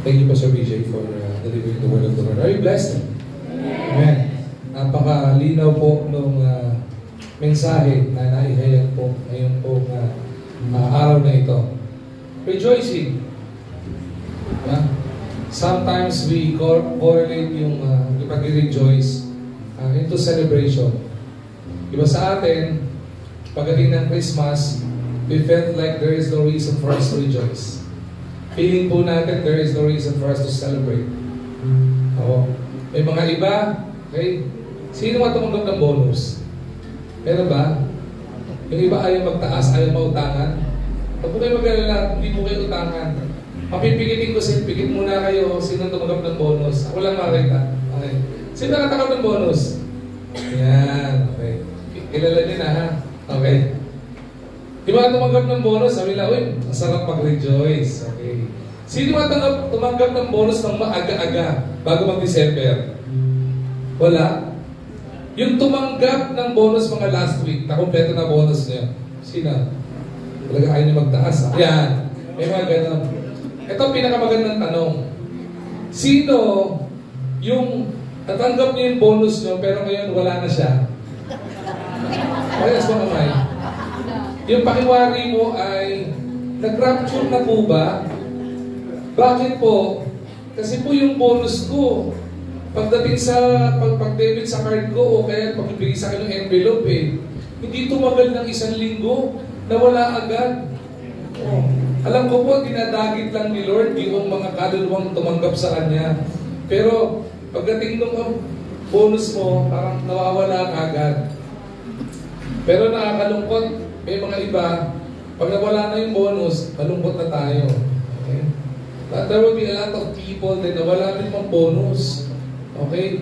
Thank you, Pastor BJ, for delivering the word of the Lord. Are you blessed? Amen. Napakalinaw po nung mensahe na naihayag po ngayon po araw na ito. Rejoicing. Sometimes we correlate yung pag-rejoice into celebration. Iba sa atin, pagdating ng Christmas, we felt like there is no reason for us to rejoice. Feeling po natin there is no reason for us to celebrate. Oo. May mga iba, okay? Sino matumanggap ng bonus? Meron ba? Yung iba ayaw magtaas, ayaw mautangan. Pag po kayo mag-alala, hindi po kayo utangan. Mapipigitin ko sa pigit muna kayo sino tumanggap ng bonus. Ako lang makita. Okay. Sino nakatanggap ng bonus? Yan. Okay. Kilala niyo na ha? Okay. Di ba tumanggap ng bonus? Sabi nila, uy, masarap mag-rejoice. Okay. Sino tumanggap ng bonus ng maaga-aga bago mag-December? Wala. Yung tumanggap ng bonus mga last week, na kompleto na bonus niya. Sino? Talaga ayaw niya magtaas. Yan. May mga ganun. Ito ang pinakamagandang tanong. Sino yung natanggap niya yung bonus niyo pero ngayon wala na siya? Parehas ba kamay? Yung pakiwari mo ay nag-rapture na po ba? Bakit po? Kasi po yung bonus ko pagdating sa pag-debit sa card ko o kaya pag-ibigay sa akin ng envelope hindi tumagal ng 1 linggo na wala agad. Oh. Alam ko po, dinadagit lang ni Lord yung mga kaluluwang tumanggap sa Kanya. Pero pagdating ng bonus mo, parang nawawala agad. Pero nakakalungkot, may mga iba, pag nawala na yung bonus, malungkot na tayo. Okay? But there will be a lot of people na nawala rin yung bonus. Okay?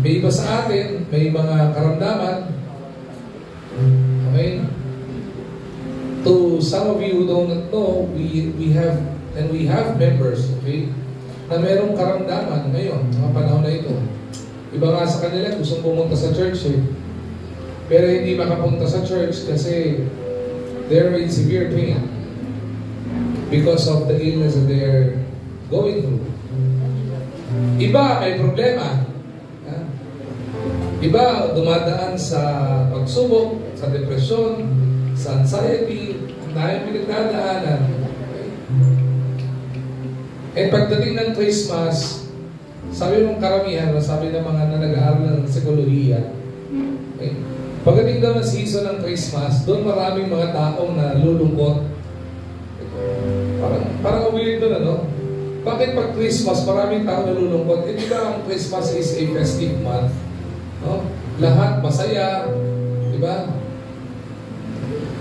May iba sa atin, may mga karamdaman. Okay? To some of you who don't know, we have members, okay, na merong karamdaman ngayon, mga panahon na ito. Iba nga sa kanila, gustong pumunta sa church pero hindi makapunta sa church kasi they're in severe pain because of the illness that they're going through. Iba may problema. Iba dumadaan sa pagsubok, sa depresyon, sa anxiety, ang dahil pinagdadaanan. Eh pagdating ng Christmas, sabi ng karamihan, sabi ng mga na nag-aaral ng psikolohiya, okay, pagdating daw ng season ng Christmas, doon maraming mga taong na lulungkot. Parang weird doon, ano? Bakit pag Christmas, maraming tao nalulungkot? Eh, di ba ang Christmas is a festive month? No? Lahat masaya, di ba?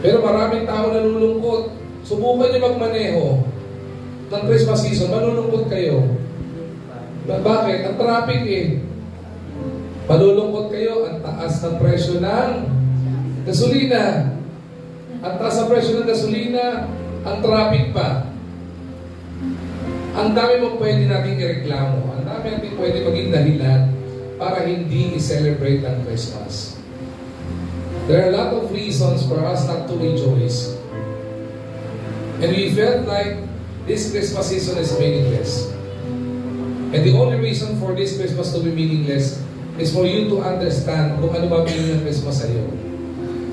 Pero maraming tao nalulungkot. Subukan niyo magmaneho ng Christmas season, malulungkot kayo. Bakit? Ang traffic Malulungkot kayo, ang taas ng presyo ng gasolina. Ang taas ng presyo ng gasolina, ang traffic pa. Ang dami mo pwede natin ireklamo. Ang dami natin pwede maging dahilan para hindi i-celebrate ang Christmas. There are a lot of reasons for us not to rejoice. And we felt like this Christmas season is meaningless. And the only reason for this Christmas to be meaningless is for you to understand kung ano ba meaning ng Christmas sa iyo.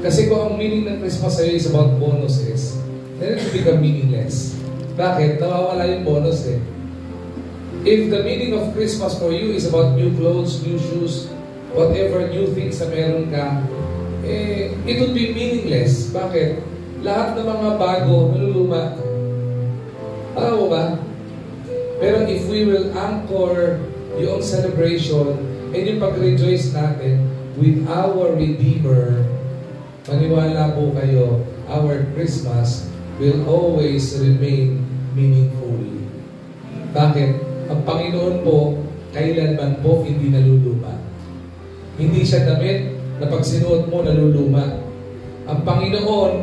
Kasi kung ang meaning ng Christmas sa iyo is about bonuses, then it will become meaningless. Bakit? Nawawala yung bonus eh. If the meaning of Christmas for you is about new clothes, new shoes, whatever new things na meron ka, it would be meaningless. Bakit? Lahat ng mga bago, naluluma. Alam mo ba? Pero if we will anchor yung celebration and yung pag-rejoice natin with our Redeemer, maniwala po kayo, our Christmas will always remain meaningful. Bakit? Ang Panginoon po, kailanman po hindi naluluma. Hindi siya damit na pag sinuot mo, naluluma. Ang Panginoon,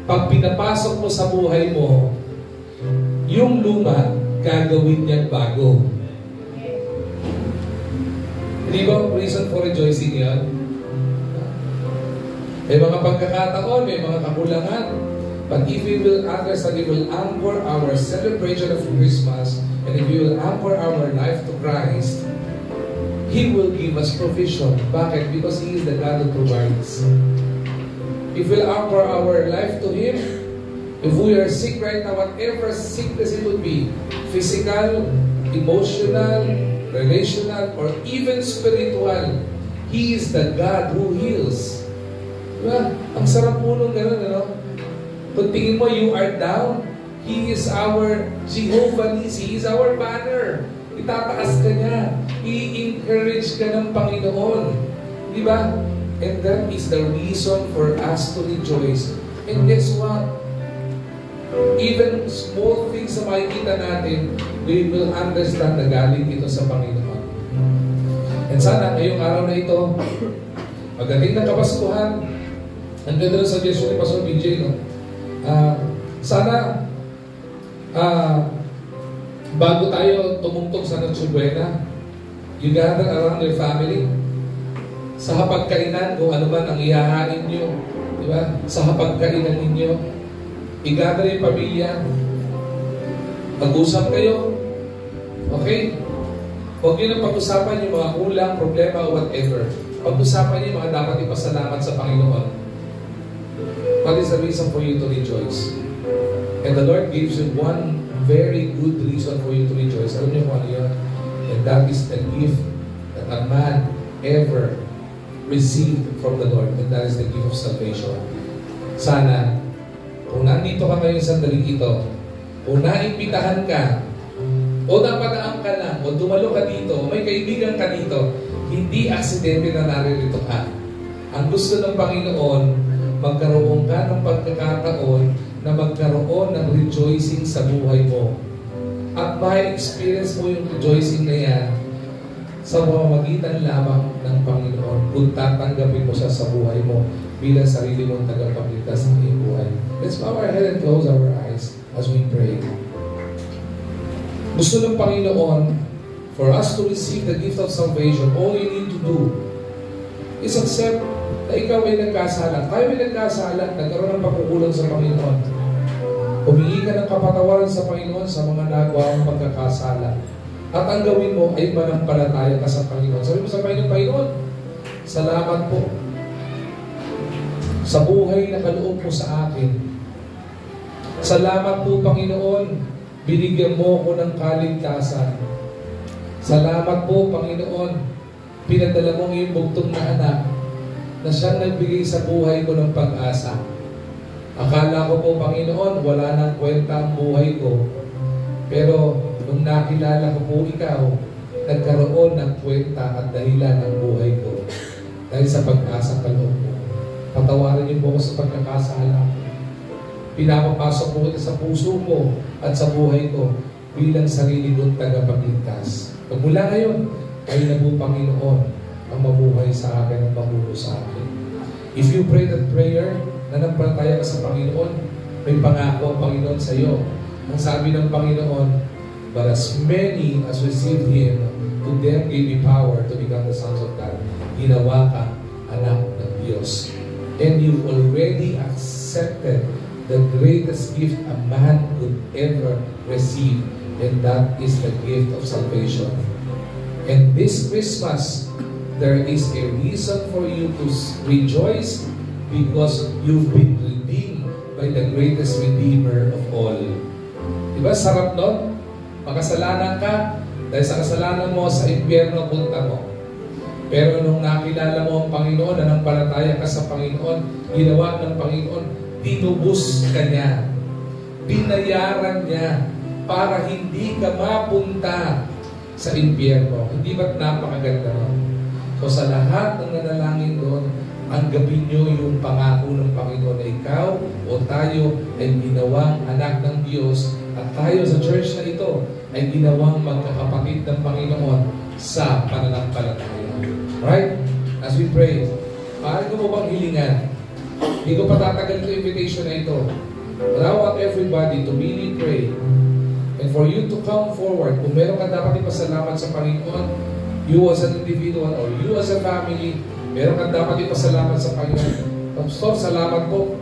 pag pinapasok mo sa buhay mo, yung luma, gagawin niyang bago. Hindi ba reason for rejoicing yan? May mga pagkakataon, may mga kakulangan. But if we will understand, we will anchor our celebration of Christmas, and if we will anchor our life to Christ, He will give us provision. Bakit? Because He is the God who provides. If we will anchor our life to Him, if we are sick right now, whatever sickness it would be, physical, emotional, relational, or even spiritual, He is the God who heals. Diba? Ang sarap po nung gano'n, ano? Kung tingin mo, you are down, He is our Jehovah Nissi. He is our banner. Itataas ka niya. I-encourage ka ng Panginoon. Diba? And that is the reason for us to rejoice. And guess what? Even small things na makikita natin, we will understand na galing ito sa Panginoon. And sana ngayong araw na ito, pagdating ng Kapaskuhan, ang ganda ng suggestion ni Pastor BJ, no? Sana bago tayo tumungtong sa Noche Buena, you gather around your family. Sa hapagkainan, kung ano man ang ihahain nyo, di ba? Sa hapagkainan ninyo, i-gather yung pamilya, mag-usap kayo, okay? Huwag nyo nang pag-usapan yung mga kulang, problema, o whatever. Pag-usapan nyo yung mga dapat ipasalamat sa Panginoon. What is the reason for you to rejoice? And the Lord gives you one very good reason for you to rejoice. Alam niyo kung ano yun? And that is the gift that a man ever received from the Lord. And that is the gift of salvation. Sana, kung nandito ka ngayong sandaling ito, kung naimbitahan ka, o napadaan ka lang, o dumalo ka dito, o may kaibigan ka dito, hindi aksidente na naririto ka. Ang gusto ng Panginoon, magkaroon ka ng pagkakataon na magkaroon ng rejoicing sa buhay mo. At may experience mo yung rejoicing na yan sa pamamagitan lamang ng Panginoon kung tatanggapin mo siya sa buhay mo bilang sarili mong tagapagligtas ng iyong buhay. Let's bow our head and close our eyes as we pray. Gusto ng Panginoon for us to receive the gift of salvation. All you need to do is accept na ikaw ay nagkasala. Tayo ay nagkasala, nagkaroon ng pagkukulang sa Panginoon. Humingi ka ng kapatawaran sa Panginoon sa mga nagawang pagkakasala. At ang gawin mo ay manampalataya ka sa Panginoon. Sabi mo sa Panginoon, salamat po sa buhay na kaloob mo sa akin. Salamat po, Panginoon, binigyan mo ko ng kaligtasan. Salamat po, Panginoon, pinadala mo ngayong bugtong na anak na siyang nagbigay sa buhay ko ng pag-asa. Akala ko po, Panginoon, wala nang kwenta ang buhay ko. Pero nung nakilala ko po ikaw, nagkaroon ng kwenta at dahilan ng buhay ko. Dahil sa pag-asa kaloob mo. Patawarin niyo po ako sa pagkakasala. Pinapapasok po ito sa puso ko at sa buhay ko bilang sarili kong tagapagligtas. Pagmula ngayon, kayo na po, Panginoon, ang mabuhay sa akin, ang mamuno sa akin. If you pray that prayer, nanampalataya ka sa Panginoon, may pangako ang Panginoon sa iyo. Ang sabi ng Panginoon, but as many as received Him, to them gave He power to become the sons of God. Ginawa ka anak ng Diyos. And you've already accepted the greatest gift a man could ever receive, and that is the gift of salvation. And this Christmas, there is a reason for you to rejoice because you've been redeemed by the greatest Redeemer of all. Diba sarap nun? Makasalanan ka, dahil sa kasalanan mo, sa impyerno punta mo. Pero nung nakilala mo ang Panginoon, nanampalataya ka sa Panginoon, ginawa ng Panginoon, tinubos ka niya. Binayaran niya para hindi ka mapunta sa impyerno. Hindi ba't napakaganda mo? So sa lahat ng nanalangin doon, ang gabi nyo yung pangako ng Panginoon na ikaw o tayo ay ginawang anak ng Diyos at tayo sa church na ito ay ginawang magkakapatid ng Panginoon sa pananampalataya. Right? As we pray, maaari ko mo bang hilingan? Hindi ko patatagal ito invitation na ito. But I want everybody to really pray and for you to come forward. Kung meron ka dapat ipasalamat sa Panginoon, you as an individual or you as a family, meron kang dapat ipasalamat sa Panginoon. Pastor, salamat po.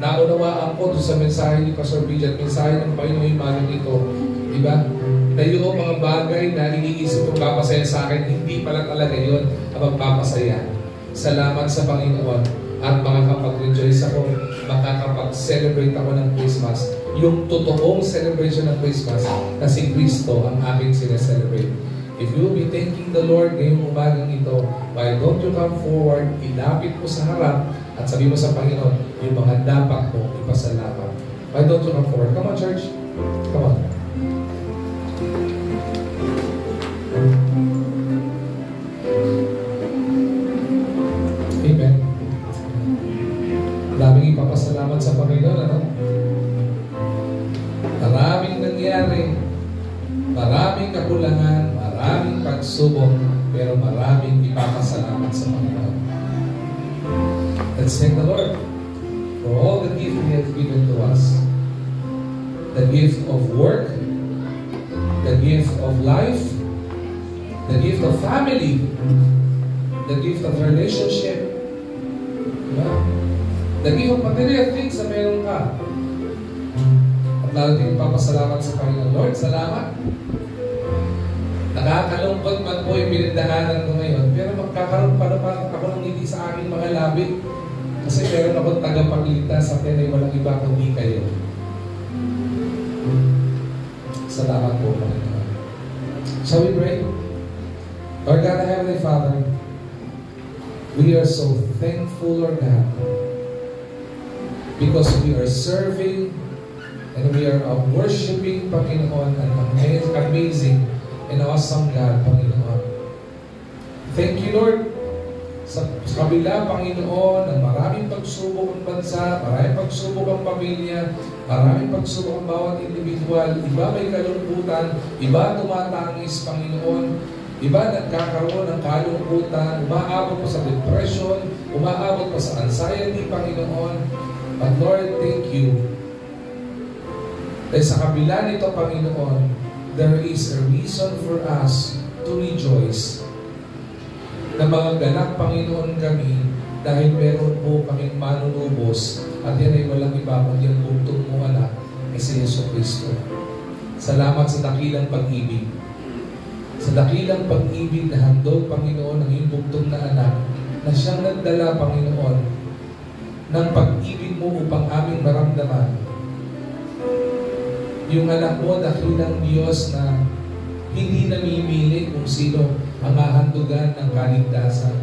Naunawaan ko doon sa mensahe ni Pastor Bridget, mensahe ng Panginoon yung magang ito. Diba? Na yung mga bagay na iniisip kong papasaya sa akin, hindi pala talaga yun ang magpapasaya. Salamat sa Panginoon at makakapag-rejoice ako, makakapag-celebrate ako ng Christmas. Yung totoong celebration ng Christmas na si Kristo ang aking sineselebrate. If you will be thanking the Lord ngayong umagang ito, why don't you come forward, ilapit mo sa harap, at sabi mo sa Panginoon, yung mga dapat mo ipasalamat. Why don't you come forward? Come on, church. Come on. Amen. Daming ipapasalamat sa Panginoon, ano? Maraming nangyari, maraming kakulangan, maraming pagsubok, pero maraming ipapasalamat sa Panginoon. Let's thank the Lord for all the gift He has given to us. The gift of work, the gift of life, the gift of family, the gift of relationship, the gift of material things na meron ka. At lalo din papasalamat sa Panginoon. Lord, salamat. Nakakalungkot man po yung pinagdaanan ko ngayon, pero magkakaroon pa naman ako ng ngiti sa aking mga labi. Kasi meron akong tagapagligtas sa akin ay walang iba kundi kayo. Salamat po, Panginoon. Shall we pray? Lord God, Heavenly Father, we are so thankful, Lord God, because we are serving and we are worshiping, Panginoon, an amazing and awesome God, Panginoon. Thank you, Lord, sa kabila, Panginoon, ng maraming pagsubok ang bansa, maraming pagsubok ang pamilya, maraming pagsubok ang bawat individual, iba may kalungkutan, iba tumatangis, Panginoon, iba nagkakaroon ng kalungkutan, umaabot pa sa depression, umaabot pa sa anxiety, Panginoon. But Lord, thank you. Dahil sa kabila nito, Panginoon, there is a reason for us to rejoice. Na mga ganap, Panginoon, kami dahil meron po kaming manunubos at yan ay walang iba kundi ang bugtong mo anak ay si Yesu Cristo. Salamat sa dakilang pag-ibig. Sa dakilang pag-ibig na handog, Panginoon, ang iyong bugtong na anak na siyang nagdala, Panginoon, ng pag-ibig mo upang aming maramdaman. Yung anak mo, dakilang Diyos na hindi namimili kung sino ang hahandugan ng kaligtasan.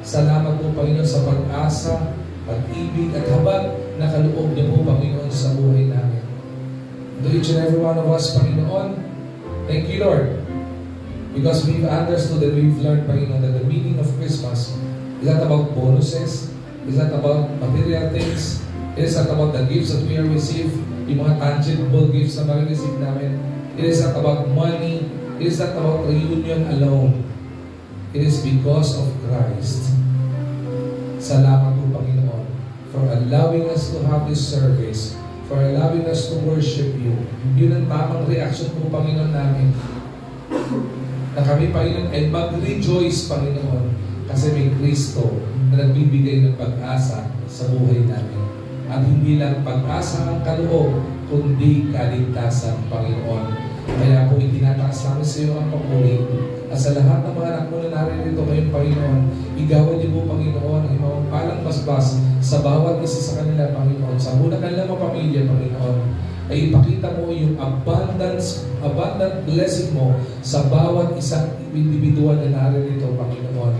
Salamat po, Panginoon, sa pag-asa, pag-ibig at habag na kaloob niyo po, Panginoon, sa buhay namin. To each and every one of us, Panginoon, thank you, Lord, because we've understood and we've learned, Panginoon, that the meaning of Christmas is not about bonuses, is not about material things, it is not about the gifts that we have received, yung mga tangible gifts na marireceive namin. It is not about money. It is not about reunion alone. It is because of Christ. Salamat po, Panginoon, for allowing us to have this service, for allowing us to worship you. Yun ang tamang reaction po, Panginoon, namin. Na kami, Panginoon, ay mag-rejoice, Panginoon, kasi may Kristo na nagbibigay ng pag-asa sa buhay namin. At hindi lang pag-asa ang kaloob, kundi kaligtasan, Panginoon. Kaya po itinataas namin sa iyo ang papuri. At sa lahat ng mga anak mo na naririto ngayon, Panginoon, igawan niyo po, Panginoon, ang imong palang basbas sa bawat isa sa kanila, Panginoon. Sa muna kanilang mga pamilya, Panginoon, ay ipakita mo yung abundant blessing mo sa bawat isang individual na naririto, Panginoon.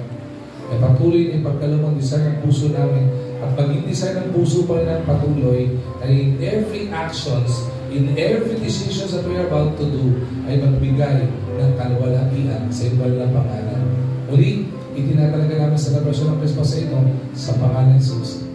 Ay patuloy na ipagkalawang design ng puso namin at maging design ng puso pa rin ang patuloy ay in every actions, in every decisions that we are about to do, ay magbigay ng kalwalakian sa ibang na pangalan. Uli, itinatalaga namin sa celebration ng Christmas sa ito sa pangalan ng Jesus.